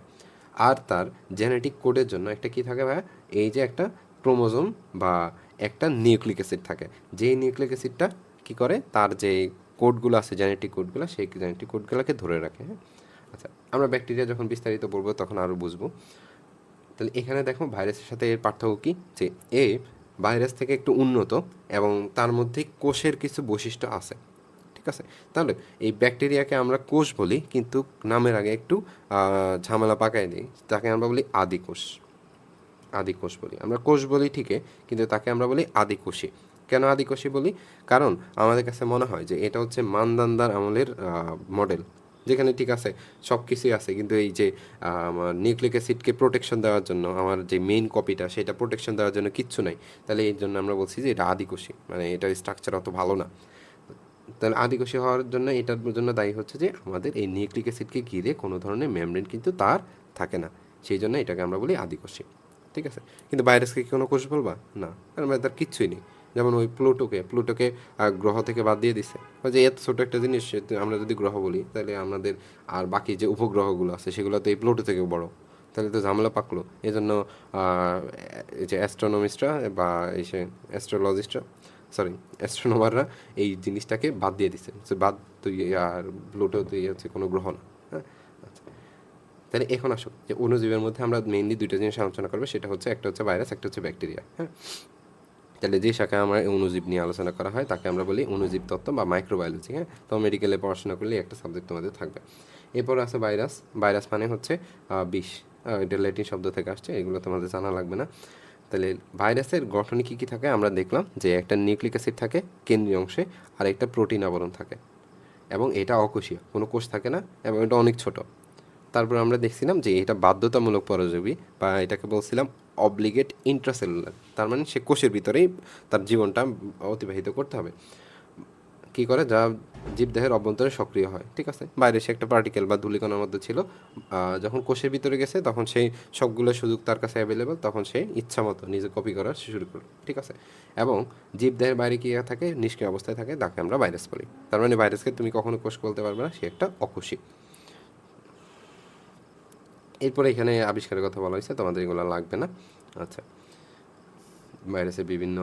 আর তার জেনেটিক কোডের জন্য একটা কি থাকে ভাইয়া? এই যে একটা ক্রোমোজোম বা একটা নিউক্লিক অ্যাসিড থাকে, যেই নিউক্লিক অ্যাসিডটা কী করে? তার যে কোডগুলো আছে, জেনেটিক কোডগুলো, সেই জেনেটিক কোডগুলোকে ধরে রাখে। হ্যাঁ, আচ্ছা, আমরা ব্যাকটেরিয়া যখন বিস্তারিত পড়বো তখন আরও বুঝবো। তাহলে এখানে দেখো ভাইরাসের সাথে এর পার্থক্য কী? যে এ ভাইরাস থেকে একটু উন্নত এবং তার মধ্যে কোষের কিছু বৈশিষ্ট্য আছে, ঠিক আছে? তাহলে এই ব্যাকটেরিয়াকে আমরা কোষ বলি, কিন্তু নামের আগে একটু ঝামেলা পাকাই দিই, তাকে আমরা বলি আদিকোষ। আদিকোষ বলি আমরা, কোষ বলি ঠিকই, কিন্তু তাকে আমরা বলি আদিকোষী। কেন আদিকোষী বলি? কারণ আমাদের কাছে মনে হয় যে এটা হচ্ছে মানদান্দার আমলের মডেল, যেখানে ঠিক আছে সব কিছুই আছে, কিন্তু এই যে আমার নিউক্লিক অ্যাসিডকে প্রোটেকশন দেওয়ার জন্য, আমার যে মেইন কপিটা সেটা প্রোটেকশন দেওয়ার জন্য কিচ্ছু নাই। তাহলে এই জন্য আমরা বলছি যে এটা আদিকোষী, মানে এটার স্ট্রাকচার অত ভালো না। তাহলে আদিকোষী হওয়ার জন্য এটার জন্য দায়ী হচ্ছে যে আমাদের এই নিউক্লিক অ্যাসিডকে ঘিরে কোনো ধরনের মেমব্রেন কিন্তু তার থাকে না, সেই জন্য এটাকে আমরা বলি আদিকোষী, ঠিক আছে? কিন্তু ভাইরাসকে কি কোনো কোষ বলবা? না, কারণ তার কিচ্ছুই নেই। যেমন ওই প্লুটোকে গ্রহ থেকে বাদ দিয়ে দিছে, ওই যে এত ছোটো একটা জিনিস আমরা যদি গ্রহ বলি, তাহলে আমাদের আর বাকি যে উপগ্রহগুলো আছে সেগুলো তো এই প্লুটো থেকে বড়, তাহলে তো ঝামেলা পাকলো। এই জন্য এই যে অ্যাস্ট্রোনমিস্টরা বা এই সে অ্যাস্ট্রোলজিস্টরা সরি অ্যাস্ট্রোনমাররা এই জিনিসটাকে বাদ দিয়ে দিচ্ছে, বাদ তুই আর প্লুটো তুই হচ্ছে কোনো গ্রহ না। হ্যাঁ, আচ্ছা, তাহলে এখন আসো যে অণুজীবের মধ্যে আমরা মেইনলি দুইটা জিনিস আলোচনা করবো, সেটা হচ্ছে একটা হচ্ছে ভাইরাস, একটা হচ্ছে ব্যাকটেরিয়া। হ্যাঁ, তাহলে যে শাখায় আমরা অণুজীব নিয়ে আলোচনা করা হয় তাকে আমরা বলি অণুজীব তত্ত্ব বা মাইক্রোবায়োলজি। হ্যাঁ, তো মেডিকেলে পড়াশোনা করলে একটা সাবজেক্ট তোমাদের থাকবে। এরপর আছে ভাইরাস। ভাইরাস মানে হচ্ছে বিষ। এটা ল্যাটিন শব্দ থেকে আসছে, এগুলো তোমাদের জানা লাগবে না। তাহলে ভাইরাসের গঠনে কী কী থাকে আমরা দেখলাম যে একটা নিউক্লিক অ্যাসিড থাকে কেন্দ্রীয় অংশে, আর একটা প্রোটিন আবরণ থাকে, এবং এটা অকোষীয়, কোনো কোষ থাকে না, এবং এটা অনেক ছোট। তারপর আমরা দেখছিলাম যে এটা বাধ্যতামূলক পরজীবী, বা এটাকে বলছিলাম অব্লিগেট ইন্ট্রাসেলুলার, তার মানে সে কোষের ভিতরেই তার জীবনটা অতিবাহিত করতে হবে। কী করে, যা জীবদেহের অভ্যন্তরে সক্রিয় হয়, ঠিক আছে। বাইরে সে একটা পার্টিকেল বা ধূলিকণার মধ্যে ছিল, যখন কোষের ভিতরে গেছে তখন সেই সবগুলো সুযোগ তার কাছে অ্যাভেলেবল, তখন সে ইচ্ছা মতো নিজে কপি করা শুরু করলো, ঠিক আছে। এবং জীবদেহের বাইরে কী থাকে, নিষ্ক্রিয় অবস্থায় থাকে, তাকে আমরা ভাইরাস বলি। তার মানে ভাইরাসকে তুমি কখনো কোষ বলতে পারবে না, সে একটা অকোষী। এরপরে এখানে আবিষ্কারের কথা বলা হয়েছে, তোমাদের এগুলো লাগবে না। আচ্ছা, ভাইরাসের বিভিন্ন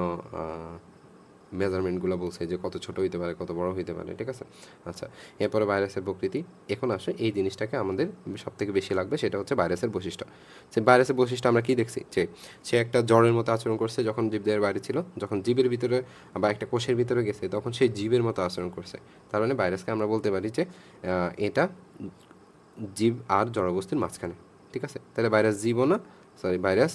মেজারমেন্টগুলো বলছে যে কত ছোট হইতে পারে, কত বড় হইতে পারে, ঠিক আছে। আচ্ছা, এরপরে ভাইরাসের প্রকৃতি। এখন আসে এই জিনিসটাকে আমাদের সব থেকে বেশি লাগবে, সেটা হচ্ছে ভাইরাসের বৈশিষ্ট্য। যে ভাইরাসের বৈশিষ্ট্য আমরা কি দেখছি, যে সে একটা জ্বরের মতো আচরণ করছে যখন জীবদেহের বাইরে ছিল, যখন জীবের ভিতরে বা একটা কোষের ভিতরে গেছে তখন সেই জীবের মতো আচরণ করছে। তার মানে ভাইরাসকে আমরা বলতে পারি যে এটা জীব আর জড়বস্তুর মাঝখানে, ঠিক আছে। তাহলে ভাইরাস জীবও না, সরি ভাইরাস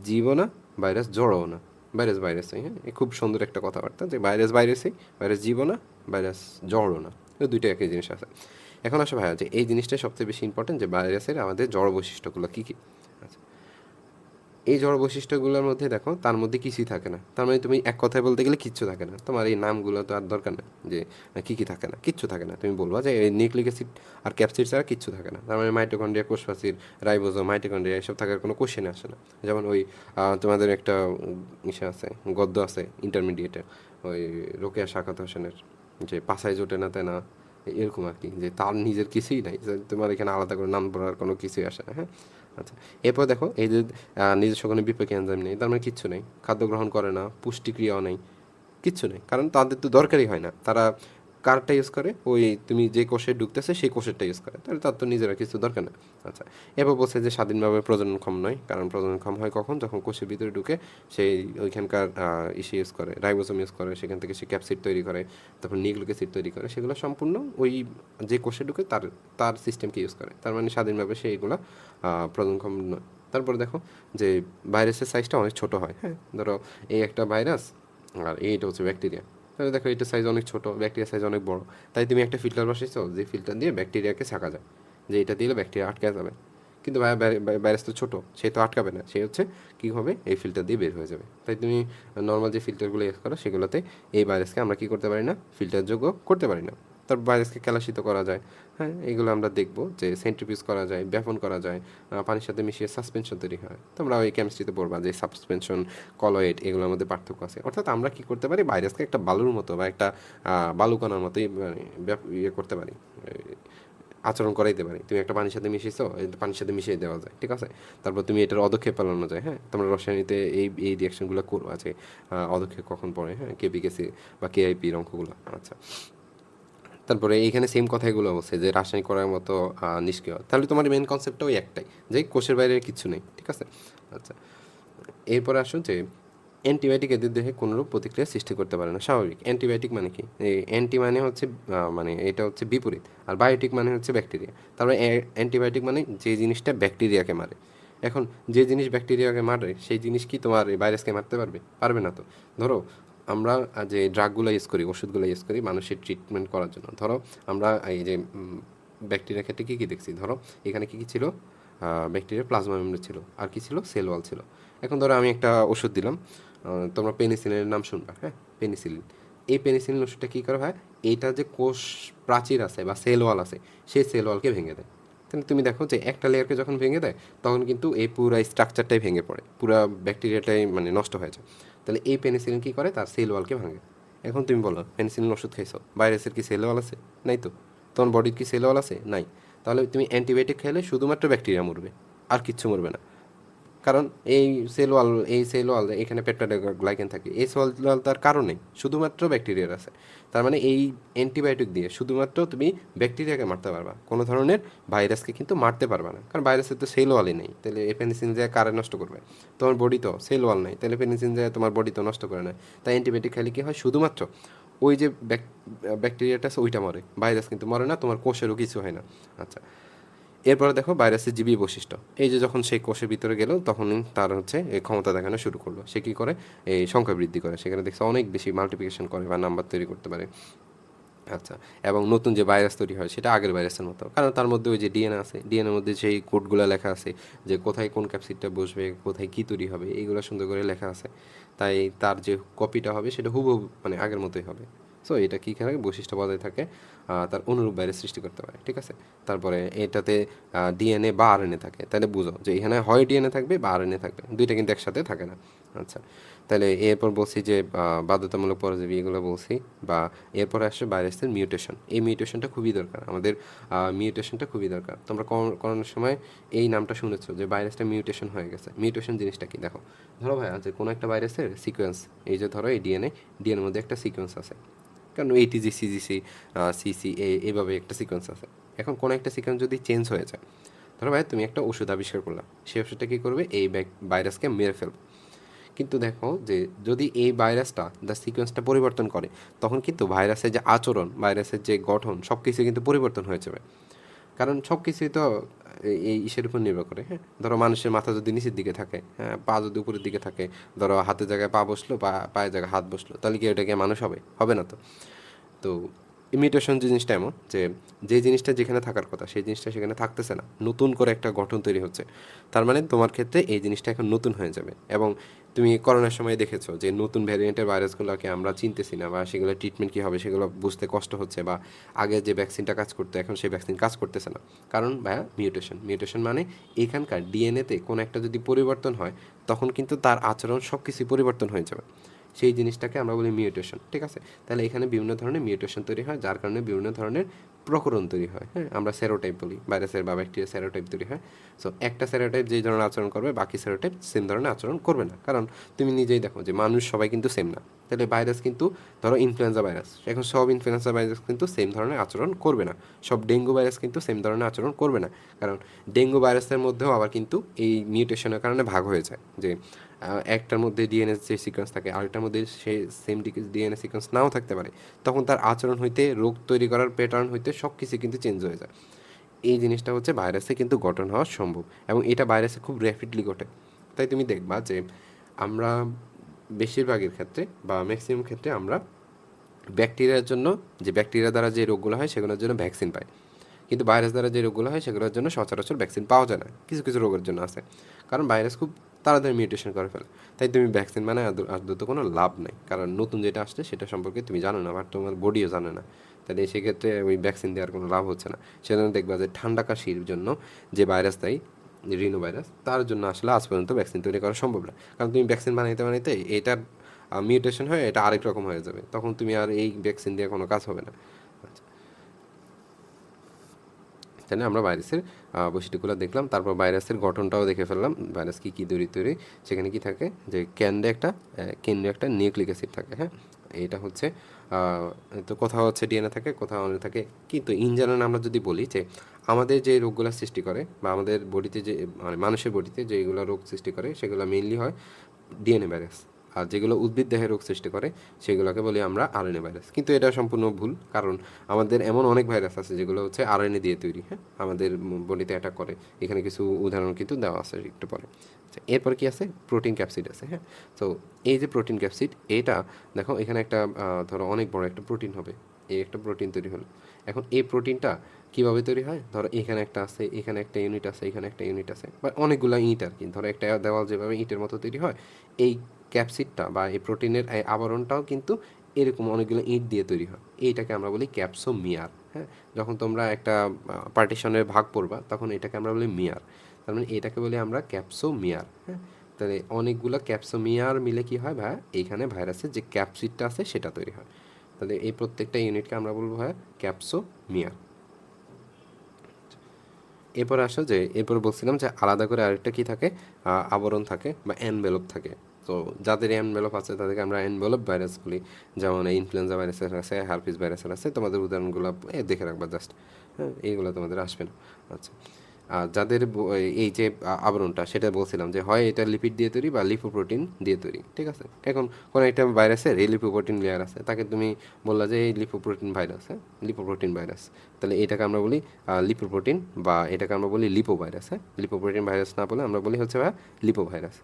জীবও না, ভাইরাস জড়ও না, ভাইরাস ভাইরাসই। হ্যাঁ, খুব সুন্দর একটা কথাবার্তা যে ভাইরাস ভাইরাসই, ভাইরাস জীবও না, ভাইরাস জড়ও না, দুইটা একই জিনিস আছে। এখন আসো ভাইয়া যে এই জিনিসটাই সবচেয়ে বেশি ইম্পর্টেন্ট, যে ভাইরাসের আমাদের জড় বৈশিষ্ট্যগুলো কী কী। আচ্ছা, এই জড় বৈশিষ্ট্যগুলোর মধ্যে দেখো তার মধ্যে কিছুই থাকে না, তার মানে তুমি এক কথায় বলতে গেলে কিচ্ছু থাকে না। তোমার এই নামগুলো তো আর দরকার না যে কী কী থাকে না, কিচ্ছু থাকে না। তুমি বলবা যে নিউক্লিক অ্যাসিড আর ক্যাপসিড ছাড়া কিচ্ছু থাকে না। তার মানে মাইটোকন্ড্রিয়া, কোষপ্রাচীর, রাইবোজোম, মাইটোকন্ড্রিয়া এসব থাকার কোনো কোশ্চেনে আসে না। যেমন ওই তোমাদের একটা ইসে আছে, গদ্য আছে ইন্টারমিডিয়েটে, ওই রোকেয়া শাকাত হোসেনের, যে পাছায় জোটে না তাই না, এরকম আর কি, যে তার নিজের কিছুই নাই, যে তোমার এখানে আলাদা করে নাম পড়ার কোনো কিছুই আসে না। হ্যাঁ, আচ্ছা, এরপর দেখো এই যে নিজস্ব কোনো বিপাকী এনজাইম নেই, তার মানে কিচ্ছু নেই, খাদ্য গ্রহণ করে না, পুষ্টিক্রিয়াও নেই, কিচ্ছু নেই, কারণ তাদের তো দরকারই হয় না। তারা কারটা ইউজ করে, ওই তুমি যে কোষে ঢুকতেছে সেই কোষেরটা ইউজ করে, তাহলে তার তো নিজেরা কিছু দরকার নেই। আচ্ছা, এরপর বলছে যে স্বাধীনভাবে প্রজননক্ষম নয়, কারণ প্রজননক্ষম হয় কখন, যখন কোষের ভিতরে ঢুকে সেই ওইখানকার ইসে ইউজ করে, রাইবোসোম ইউজ করে, সেখান থেকে সে ক্যাপসিড তৈরি করে, তারপর নিউক্লিক অ্যাসিড তৈরি করে, সেগুলো সম্পূর্ণ ওই যে কোষে ঢুকে তার তার সিস্টেমকে ইউজ করে, তার মানে স্বাধীনভাবে সেইগুলো প্রজননক্ষম নয়। তারপরে দেখো যে ভাইরাসের সাইজটা অনেক ছোট হয়। হ্যাঁ, ধরো এই একটা ভাইরাস, আর এইটা হচ্ছে ব্যাকটেরিয়া, তাহলে দেখো এটা সাইজ অনেক ছোট, ব্যাকটেরিয়া সাইজ অনেক বড়। তাই তুমি একটা ফিল্টার বসাইছো, যে ফিল্টার দিয়ে ব্যাকটেরিয়াকে ছাকা যায়, যে এটা দিলে ব্যাকটেরিয়া আটকে যাবে। কিন্তু ভাইরাস তো ছোটো, সে তো আটকাবে না, সে হচ্ছে কী হবে, এই ফিল্টার দিয়ে বের হয়ে যাবে। তাই তুমি নর্মাল যে ফিল্টারগুলো ইউজ করো সেগুলোতে এই ভাইরাসকে আমরা কী করতে পারি না, ফিল্টারযোগ্য করতে পারি না। তারপর ভাইরাসকে কেলাসিত করা যায়। হ্যাঁ, এগুলো আমরা দেখবো যে সেন্ট্রিফিউজ করা যায়, ব্যাপন করা যায়, পানির সাথে মিশিয়ে সাসপেনশন তৈরি হয়। তোমরা ওই কেমিস্ট্রিতে পড়বা যে সাসপেনশন, কলয়েড, এগুলোর মধ্যে পার্থক্য আছে। অর্থাৎ আমরা কী করতে পারি, ভাইরাসকে একটা বালুর মতো বা একটা বালুকণার মতোই মানে ইয়ে করতে পারি, আচরণ করাইতে পারি। তুমি একটা পানির সাথে মিশিয়েছো, পানির সাথে মিশিয়ে দেওয়া যায়, ঠিক আছে। তারপর তুমি এটার অদক্ষেপ পালানো যায়। হ্যাঁ, তোমরা রসায়নীতে এই এই রিয়াকশনগুলো করবো, আছে অদক্ষেপ কখন পড়ে, হ্যাঁ, কেপিকেসি বা কেআইপির অঙ্কগুলো। আচ্ছা, তারপরে এইখানে সেম কথাগুলো বলছে যে রাসায়নিক করার মতো নিষ্ক্রিয়। তাহলে তোমার মেন কনসেপ্টটা ওই একটাই, যে কোষের বাইরে কিছু নেই, ঠিক আছে। আচ্ছা, এরপরে আসুন যে অ্যান্টিবায়োটিক এদের দেহে কোনোরূপ প্রতিক্রিয়া সৃষ্টি করতে পারে না, স্বাভাবিক। অ্যান্টিবায়োটিক মানে কি, এই অ্যান্টি মানে হচ্ছে মানে এটা হচ্ছে বিপরীত, আর বায়োটিক মানে হচ্ছে ব্যাকটেরিয়া। তারপরে অ্যান্টিবায়োটিক মানে যে জিনিসটা ব্যাকটেরিয়াকে মারে। এখন যে জিনিস ব্যাকটেরিয়াকে মারে সেই জিনিস কি তোমার এই ভাইরাসকে মারতে পারবে, পারবে না তো। ধরো আমরা যে ড্রাগগুলো ইউজ করি, ওষুধগুলো ইউজ করি মানুষের ট্রিটমেন্ট করার জন্য, ধরো আমরা এই যে ব্যাকটেরিয়ার ক্ষেত্রে কী কী দেখছি, ধরো এখানে কী কী ছিল, ব্যাকটেরিয়ার প্লাজমা মেমব্রেন ছিল, আর কি ছিল, সেল ওয়াল ছিল। এখন ধরো আমি একটা ওষুধ দিলাম, তোমরা পেনিসিলিনের নাম শুনবা। হ্যাঁ, পেনিসিলিন। এই পেনিসিলিন ওষুধটা কী করে হয়, এইটা যে কোষ প্রাচীর আছে বা সেল ওয়াল আছে, সেই সেল ওয়ালকে ভেঙে দেয়। তাহলে তুমি দেখো যে একটা লেয়ারকে যখন ভেঙে দেয় তখন কিন্তু এই পুরো স্ট্রাকচারটাই ভেঙে পড়ে, পুরো ব্যাকটেরিয়াটাই মানে নষ্ট হয়ে যায়। তাহলে এই পেনিসিলিন কী করে, তার সেল ওয়ালকে ভাঙে। এখন তুমি বলো পেনিসিলিন ওষুধ খাইছো, ভাইরাসের কি সেল ওয়াল আছে, নাই তো। তোমার বডির কি সেল ওয়াল আছে, নাই। তাহলে তুমি অ্যান্টিবায়োটিক খেলে শুধুমাত্র ব্যাকটেরিয়া মরবে, আর কিচ্ছু মরবে না। কারণ এই সেল ওয়াল এখানে পেপটাইডোগ্লাইকেন থাকে, এই সেল ওয়াল তার কারণে শুধুমাত্র ব্যাকটেরিয়ার আছে। তার মানে এই অ্যান্টিবায়োটিক দিয়ে শুধুমাত্র তুমি ব্যাকটেরিয়াকে মারতে পারবা, কোনো ধরনের ভাইরাসকে কিন্তু মারতে পারবা না, কারণ ভাইরাসের তো সেল ওয়ালই নেই। তাহলে এই পেনিসিলিন যায় কারে নষ্ট করবে? তোমার বডি তো সেল ওয়াল নেই, তাহলে পেনিসিলিন যায় তোমার বডি তো নষ্ট করে না। তাই অ্যান্টিবায়োটিক খালি কি হয়, শুধুমাত্র ওই যে ব্যাকটেরিয়াটা আছে ওইটা মরে, ভাইরাস কিন্তু মরে না, তোমার কোষেরও কিছু হয় না। আচ্ছা, এরপরে দেখো ভাইরাসের জীবী বৈশিষ্ট্য। এই যে যখন সেই কোষের ভিতরে গেল তখনই তার হচ্ছে এই ক্ষমতা দেখানো শুরু করলো। সে কী করে? এই সংখ্যা বৃদ্ধি করে, সেখানে দেখছে অনেক বেশি মাল্টিপ্লিকেশন করে বা নাম্বার তৈরি করতে পারে। আচ্ছা, এবং নতুন যে ভাইরাস তৈরি হয় সেটা আগের ভাইরাসের মতো, কারণ তার মধ্যে ওই যে ডিএনএ আছে, ডিএনএর মধ্যে সেই কোডগুলো লেখা আছে যে কোথায় কোন ক্যাপসিডটা বসবে, কোথায় কী তৈরি হবে, এইগুলো সুন্দর করে লেখা আছে। তাই তার যে কপিটা হবে সেটা হুবহু মানে আগের মতোই হবে। সো এটা কী করে বৈশিষ্ট্য বজায় থাকে, তার অনুরূপ ভাইরাস সৃষ্টি করতে পারে। ঠিক আছে, তারপরে এটাতে ডিএনএ বা আরএনএ থাকে, তাহলে বুঝো যে এখানে হয় ডিএনএ থাকবে বা আরএনএ থাকবে, দুইটা কিন্তু একসাথে থাকে না। আচ্ছা, তাহলে এরপর বলছি যে বাধ্যতামূলক পরজীবী এগুলো বলছি, বা এরপর আসছে ভাইরাসের মিউটেশন। এই মিউটেশনটা খুবই দরকার আমাদের, মিউটেশনটা খুবই দরকার। তোমরা করোনার সময় এই নামটা শুনেছো যে ভাইরাসটা মিউটেশন হয়ে গেছে। মিউটেশন জিনিসটা কি দেখো, ধরো ভাই যে কোনো একটা ভাইরাসের সিকোয়েন্স, এই যে ধরো এই ডিএনএর মধ্যে একটা সিকোয়েন্স আছে, কারণ এটিজি সিজিসি সিসিএ এভাবে একটা সিকোয়েন্স আছে। এখন কোনো একটা সিকোয়েন্স যদি চেঞ্জ হয়ে যায়, ধরো ভাই তুমি একটা ওষুধ আবিষ্কার করলাম, সেই ওষুধটা কী করবে, এই ভাইরাসকে মেরে ফেলবে। কিন্তু দেখো যে যদি এই ভাইরাসটা সিকোয়েন্সটা পরিবর্তন করে, তখন কিন্তু ভাইরাসের যে আচরণ, ভাইরাসের যে গঠন, সব কিছু কিন্তু পরিবর্তন হয়ে যাবে। কারণ সব কিছুই তো এই ইসের উপর নির্ভর করে। হ্যাঁ, ধরো মানুষের মাথা যদি নিচের দিকে থাকে, হ্যাঁ, পা যদি উপরের দিকে থাকে, ধরো হাতের জায়গায় পা বসলো, পায়ের জায়গায় হাত বসলো, তাহলে কি ওটা কি মানুষ হবে? হবে না তো। তো ইমিটেশন জিনিসটা এমন যে যে জিনিসটা যেখানে থাকার কথা সেই জিনিসটা সেখানে থাকতেছে না, নতুন করে একটা গঠন তৈরি হচ্ছে। তার মানে তোমার ক্ষেত্রে এই জিনিসটা এখন নতুন হয়ে যাবে। এবং তুমি করোনার সময় দেখেছো যে নতুন ভ্যারিয়েন্টের ভাইরাসগুলোকে আমরা চিনতেছি না, বা সেগুলো ট্রিটমেন্ট কী হবে সেগুলো বুঝতে কষ্ট হচ্ছে, বা আগে যে ভ্যাকসিনটা কাজ করতো এখন সেই ভ্যাকসিন কাজ করতেছে না। কারণ ভাইয়া মিউটেশন মানে এখানকার ডিএনএতে কোনো একটা যদি পরিবর্তন হয়, তখন কিন্তু তার আচরণ সব কিছুই পরিবর্তন হয়ে যাবে। সেই জিনিসটাকে আমরা বলি মিউটেশন। ঠিক আছে, তাহলে এখানে বিভিন্ন ধরনের মিউটেশন তৈরি হয়, যার কারণে বিভিন্ন ধরনের প্রকরণ তৈরি হয়। হ্যাঁ, আমরা সেরোটাইপ বলি, ভাইরাসের বা ব্যাকটেরিয়া সেরোটাইপ তৈরি হয়। সো একটা সেরোটাইপ যেই ধরনের আচরণ করবে, বাকি সেরোটাইপ সেম ধরনের আচরণ করবে না। কারণ তুমি নিজেই দেখো যে মানুষ সবাই কিন্তু সেম না। তাহলে ভাইরাস কিন্তু, ধরো ইনফ্লুয়েঞ্জা ভাইরাস, এখন সব ইনফ্লুয়েঞ্জা ভাইরাস কিন্তু সেম ধরনের আচরণ করবে না। সব ডেঙ্গু ভাইরাস কিন্তু সেম ধরনের আচরণ করবে না। কারণ ডেঙ্গু ভাইরাসের মধ্যেও আবার কিন্তু এই মিউটেশনের কারণে ভাগ হয়ে যায়, যে একটার মধ্যে ডিএনএ যে সিকোয়েন্স থাকে, আরেকটার মধ্যে সে সেম ডিএনএ সিকোয়েন্স নাও থাকতে পারে। তখন তার আচরণ হইতে, রোগ তৈরি করার প্যাটার্ন হইতে সব কিছু কিন্তু চেঞ্জ হয়ে যায়। এই জিনিসটা হচ্ছে ভাইরাসে কিন্তু গঠন হওয়া সম্ভব, এবং এটা ভাইরাসে খুব র্যাপিডলি ঘটে। তাই তুমি দেখবা যে আমরা বেশিরভাগের ক্ষেত্রে বা ম্যাক্সিমাম ক্ষেত্রে আমরা ব্যাকটেরিয়ার জন্য, যে ব্যাকটেরিয়া দ্বারা যে রোগগুলো হয় সেগুলোর জন্য ভ্যাকসিন পাই। কিন্তু ভাইরাস দ্বারা যে রোগগুলো হয় সেগুলোর জন্য সচরাচর ভ্যাকসিন পাওয়া যায় না, কিছু কিছু রোগের জন্য আছে। কারণ ভাইরাস খুব তাড়াতাড়ি মিউটেশন করে ফেলে। তাই তুমি ভ্যাকসিন মানে আদৌ কোনো লাভ নেই, কারণ নতুন যেটা আসছে সেটা সম্পর্কে তুমি জানো না, বা তোমার বডিও জানে না। তাহলে সেক্ষেত্রে ওই ভ্যাকসিন দেওয়ার কোনো লাভ হচ্ছে না। সেজন্য দেখবা যে ঠান্ডা কাশির জন্য যে ভাইরাস দেয়, রিনো ভাইরাস, তার জন্য আসলে আজ পর্যন্ত ভ্যাকসিন তৈরি করা সম্ভব না। কারণ তুমি ভ্যাকসিন বানাইতে বানাইতে এটার মিউটেশন হয়ে এটা আরেক রকম হয়ে যাবে, তখন তুমি আর এই ভ্যাকসিন দিয়ে কোনো কাজ হবে না। আচ্ছা, তাহলে আমরা ভাইরাসের বৈশিষ্ট্যগুলো দেখলাম, তারপর ভাইরাসের গঠনটাও দেখে ফেললাম, ভাইরাস কী কী তৈরি। সেখানে কি থাকে, যে কেন্দ্রে একটা নিউক্লিক অ্যাসিড থাকে। হ্যাঁ, এটা হচ্ছে তো কোথাও হচ্ছে ডিএনএ থাকে, কোথাও অন্য থাকে। কিন্তু ইন জেনারেল আমরা যদি বলি যে আমাদের যে রোগগুলো সৃষ্টি করে, বা আমাদের বডিতে যে, মানে মানুষের বডিতে যেগুলো রোগ সৃষ্টি করে সেগুলো মেইনলি হয় ডিএনএ ভাইরাস। আর যেগুলো উদ্ভিদ দেহে রোগ সৃষ্টি করে সেগুলোকে বলি আমরা আরএনএ ভাইরাস। কিন্তু এটা সম্পূর্ণ ভুল, কারণ আমাদের এমন অনেক ভাইরাস আছে যেগুলো হচ্ছে আরএনএ দিয়ে তৈরি। হ্যাঁ, আমাদের বডিতে অ্যাটাক করে। এখানে কিছু উদাহরণ কিন্তু দেওয়া আছে একটু পরে। আচ্ছা, এরপর কি আছে, প্রোটিন ক্যাপসিড আছে। হ্যাঁ, তো এই যে প্রোটিন ক্যাপসিড, এটা দেখো এখানে একটা ধরো অনেক বড় একটা প্রোটিন হবে, এই একটা প্রোটিন তৈরি হলো। এখন এই প্রোটিনটা কীভাবে তৈরি হয়, ধরো এখানে একটা আছে, এখানে একটা ইউনিট আছে, এখানে একটা ইউনিট আছে, বা অনেকগুলো ইট আর কি। ধরো একটা দেওয়াল যেভাবে ইটের মতো তৈরি হয়, এই ক্যাপসিডটা বা এই প্রোটিনের এই আবরণটাও কিন্তু এরকম অনেকগুলো ইট দিয়ে তৈরি হয়। এইটাকে আমরা বলি ক্যাপসোমিয়ার। হ্যাঁ, যখন তোমরা একটা পার্টিশনের ভাগ পড়বা তখন এটাকে আমরা বলি মিয়ার। তার মানে এটাকে বলি আমরা ক্যাপসোমিয়ার। হ্যাঁ, তাহলে অনেকগুলো ক্যাপসোমিয়ার মিলে কি হয় ভাই, এইখানে ভাইরাসের যে ক্যাপসিডটা আছে সেটা তৈরি হয়। তাহলে এই প্রত্যেকটা ইউনিটকে আমরা বলবো ভাই ক্যাপসোমিয়ার। এরপরে আসো যে এরপর বলছিলাম যে আলাদা করে আরেকটা কি থাকে, আবরণ থাকে বা এনভেলপ থাকে। তো যাদের এনভেলপ আছে তাদেরকে আমরা এনভেলপ ভাইরাস বলি। যেমন ইনফ্লুয়েঞ্জা ভাইরাসের আছে, হার্পিস ভাইরাসের আছে, তোমাদের উদাহরণগুলো দেখে রাখবা জাস্ট। হ্যাঁ, এইগুলো তোমাদের আসবে না। আচ্ছা, আর যাদের এই যে আবরণটা সেটা বলছিলাম যে হয় এটা লিপিড দিয়ে তৈরি বা লিপোপ্রোটিন দিয়ে তৈরি, ঠিক আছে। এখন কোনো একটা ভাইরাসের এই লিপোপ্রোটিন লেয়ার আছে, তাকে তুমি বললা যে এই লিপোপ্রোটিন ভাইরাস, হ্যাঁ লিপোপ্রোটিন ভাইরাস, তাহলে এটাকে আমরা বলি লিপোপ্রোটিন, বা এটাকে আমরা বলি লিপো ভাইরাস। হ্যাঁ, লিপোপ্রোটিন ভাইরাস না বলে আমরা বলি হচ্ছে লিপো ভাইরাস।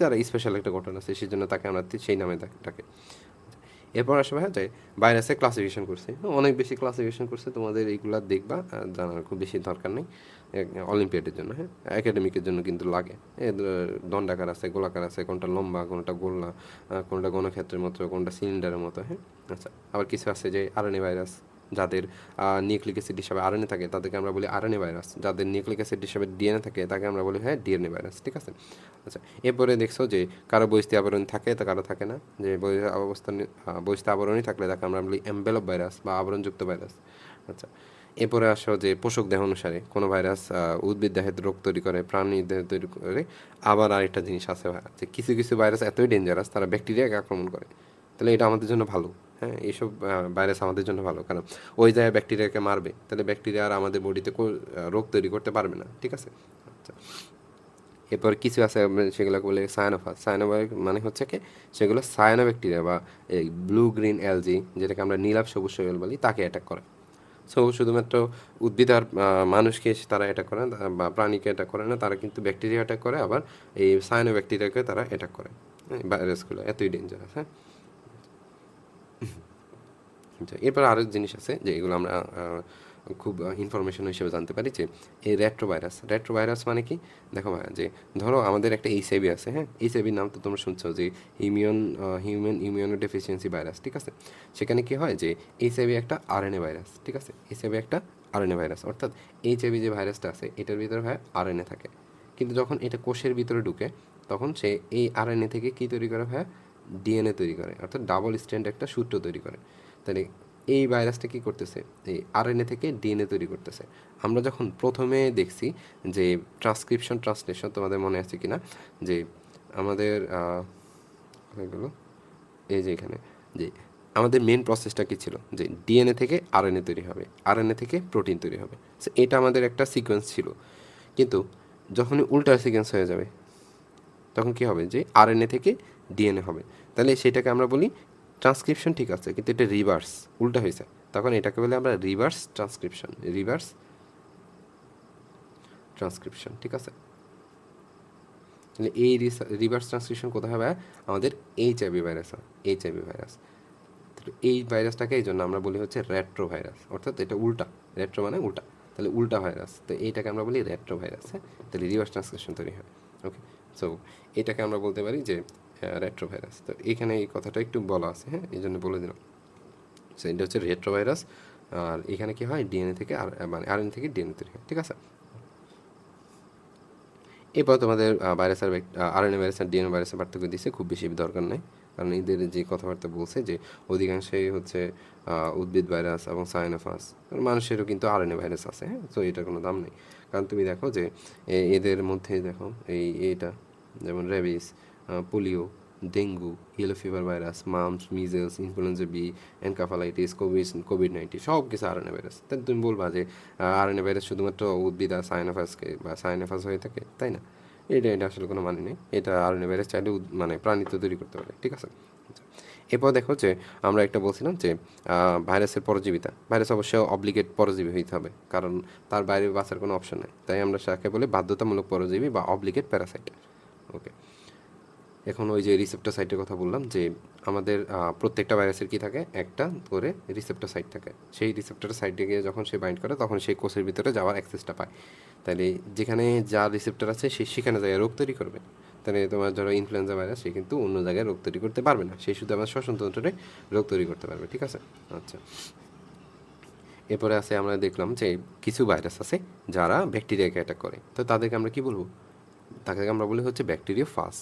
তারা স্পেশাল একটা ঘটনা আছে, সেই জন্য তাকে আমরা সেই নামে ডাকে। এরপর আসবে হ্যাঁ যে ভাইরাসে ক্লাসিফিকেশন করছে, অনেক বেশি ক্লাসিফিকেশন করছে, তোমাদের এইগুলা দেখবা, জানার খুব বেশি দরকার নেই অলিম্পিয়াডের জন্য। হ্যাঁ, একাডেমিকের জন্য কিন্তু লাগে। দণ্ডাকার আছে, গোলাকার আছে, কোনটা লম্বা, কোনটা গোল্লা, কোনটা ঘনক্ষেত্রের মতো, কোনটা সিলিন্ডারের মতো। হ্যাঁ, আচ্ছা, আবার কিছু আছে যে আরএনএ ভাইরাস, যাদের নিউক্লিক অ্যাসিড হিসাবে আরএনএ থাকে তাদেরকে আমরা বলি আরএনএ ভাইরাস, যাদের নিউক্লিক অ্যাসিড হিসাবে ডিএনএ থাকে তাকে আমরা বলি হ্যাঁ ডিএনএ ভাইরাস, ঠিক আছে। আচ্ছা, এরপরে দেখছো যে কারো বহিস্থিত আবরণী থাকে তো কারো থাকে না, যে বহিস্থিত আবরণী থাকলে তাকে আমরা বলি এমবেলপ ভাইরাস বা আবরণযুক্ত ভাইরাস। আচ্ছা, এরপরে আসো যে পোষক দেহ অনুসারে কোনো ভাইরাস উদ্ভিদ দেহে রোগ তৈরি করে, প্রাণী দেহে তৈরি করে। আবার আরেকটা জিনিস আছে যে কিছু কিছু ভাইরাস এতই ডেঞ্জারাস তারা ব্যাকটেরিয়াকে আক্রমণ করে, তাহলে এটা আমাদের জন্য ভালো। হ্যাঁ, এইসব ভাইরাস আমাদের জন্য ভালো, কারণ ওই জায়গায় ব্যাকটেরিয়াকে মারবে, তাহলে ব্যাকটেরিয়া আর আমাদের বডিতে রোগ তৈরি করতে পারবে না, ঠিক আছে। আচ্ছা, এরপর কিছু আছে সেগুলোকে বলে সায়ানোফাস। সায়ানোফাস মানে হচ্ছে কি, সেগুলো সায়ানো ব্যাকটেরিয়া বা এই ব্লু গ্রিন অ্যালজি, যেটাকে আমরা নীলাভ সবুজ শৈবাল বলি, তাকে অ্যাটাক করে। সো শুধুমাত্র উদ্ভিদ আর মানুষকে তারা অ্যাটাক করে না, বা প্রাণীকে অ্যাটাক করে না, তারা কিন্তু ব্যাকটেরিয়া অ্যাটাক করে, আবার এই সায়ানো ব্যাকটেরিয়াকে তারা অ্যাটাক করে। ভাইরাসগুলো এতই ডেঞ্জারাস। হ্যাঁ, আচ্ছা, এরপর আরও জিনিস আছে যে এগুলো আমরা খুব ইনফরমেশন হিসেবে জানতে পারি, যে এই রেট্রোভাইরাস। রেট্রোভাইরাস মানে কি, দেখো ভাই, যে ধরো আমাদের একটা এইচআইভি আছে। হ্যাঁ, এইচআইভির নাম তো তোমরা শুনছো, যে হিউম্যান ইমিউনো ডেফিসিয়েন্সি ভাইরাস, ঠিক আছে। সেখানে কি হয় যে এইচআইভি একটা আরএনএ ভাইরাস, ঠিক আছে। এইচআইভি একটা আরএনএ ভাইরাস, অর্থাৎ এইচআইভি যে ভাইরাসটা আছে এটার ভিতরে হয় আরএনএ থাকে, কিন্তু যখন এটা কোষের ভিতরে ঢুকে তখন সে এই আরএনএ থেকে কী তৈরি করে হয়, ডিএনএ তৈরি করে, অর্থাৎ ডাবল স্ট্র্যান্ড একটা সূত্র তৈরি করে। তাহলে এই ভাইরাসটা কী করতেছে, এই আরএনএ থেকে ডিএনএ তৈরি করতেছে। আমরা যখন প্রথমে দেখছি যে ট্রান্সলেশন, তোমাদের মনে আছে কি না, যে আমাদের এগুলো এই যে এখানে যে আমাদের মেন প্রসেসটা কী ছিল, যে ডিএনএ থেকে আরএনএ তৈরি হবে, আরএনএ থেকে প্রোটিন তৈরি হবে। সো এটা আমাদের একটা সিকোয়েন্স ছিল, কিন্তু যখনই উল্টা সিকোয়েন্স হয়ে যাবে তখন কী হবে, যে আরএনএ থেকে ডিএনএ হবে। তাহলে সেটাকে আমরা বলি ট্রান্সক্রিপশন, ঠিক আছে, কিন্তু এটা রিভার্স, উল্টা হয়েছে, তখন এটাকে বলে আমরা রিভার্স ট্রান্সক্রিপশন, ঠিক আছে। তাহলে এই রিভার্স ট্রান্সক্রিপশন কোথায় হবে, আমাদের এইচআইভি ভাইরাস হয়, এইচআইভি ভাইরাস। তো এই ভাইরাসটাকে এই জন্য আমরা বলি হচ্ছে রেট্রো ভাইরাস, অর্থাৎ এটা উল্টা, রেট্রো মানে উল্টা, তাহলে উল্টা ভাইরাস, তো এইটাকে আমরা বলি রেট্রো ভাইরাস। হ্যাঁ, তাহলে রিভার্স ট্রান্সক্রিপশন তৈরি হয়। ওকে, সো এটাকে আমরা বলতে পারি যে রেট্রো ভাইরাস। তো এখানে এই কথাটা একটু বলা আছে, হ্যাঁ, এই জন্য বলে দিলাম। সো এটা হচ্ছে রেট্রো ভাইরাস, আর এখানে কি হয়, ডিএনএ থেকে মানে আরএনএ থেকে ডিএনএ তৈরি হয়, ঠিক আছে। এরপর তোমাদের ভাইরাস আর আরএনএ ভাইরাস আর ডিএনএ ভাইরাসের পার্থক্য দিচ্ছে, খুব বেশি দরকার নেই, কারণ এদের যে কথাবার্তা বলছে যে অধিকাংশই হচ্ছে উদ্ভিদ ভাইরাস এবং সাইনোফাস, মানুষেরও কিন্তু আরএনএ ভাইরাস আছে। হ্যাঁ, তো এটার কোনো দাম নেই, কারণ তুমি দেখো যে এদের মধ্যে দেখো এটা যেমন rabies, polio, dengue, yellow fever virus, mumps, measles, influenza B, encephalitis, কোভিড-19 সব কিছু আরএনএ ভাইরাস। তাহলে তুমি বলবা যে আরএনএ ভাইরাস শুধুমাত্র উদ্ভিদ আর সাইনোফাসকে বা সাইনোফাস হয়ে থাকে, তাই না? এটা আসলে কোনো মানে নেই, এটা আরএনএ ভাইরাস চাইলে মানে প্রাণিত তৈরি করতে পারে, ঠিক আছে। আচ্ছা, এরপর দেখো যে আমরা একটা বলছিলাম যে ভাইরাসের পরজীবিতা, ভাইরাস অবশ্যই অব্লিগেট পরজীবী হইতে হবে, কারণ তার বাইরে বাঁচার কোনো অপশন নেই, তাই আমরা তাকে বলি বাধ্যতামূলক পরজীবী বা অব্লিগেট প্যারাসাইট। ওকে, এখন ওই যে রিসেপ্টর সাইটের কথা বললাম, যে আমাদের প্রত্যেকটা ভাইরাসের কি থাকে, একটা করে রিসেপ্টর সাইট থাকে, সেই রিসেপ্টর সাইটে গিয়ে যখন সে বাইন্ড করে তখন সেই কোষের ভিতরে যাওয়ার অ্যাক্সেসটা পায়। তাহলে যেখানে যা রিসেপ্টর আছে সে সেখানে জায়গায় রোগ তৈরি করবে। তাহলে তোমার ধরো ইনফ্লুয়েঞ্জা ভাইরাস, সে কিন্তু অন্য জায়গায় রোগ তৈরি করতে পারবে না, সে শুধু আমার শ্বসনতন্ত্রে রোগ তৈরি করতে পারবে, ঠিক আছে। আচ্ছা, এরপরে আছে আমরা দেখলাম যে কিছু ভাইরাস আছে যারা ব্যাকটেরিয়াকে অ্যাটাক করে, তো তাদেরকে আমরা কি বলবো, তাদেরকে আমরা বলি হচ্ছে ব্যাকটেরিয়া ফাস।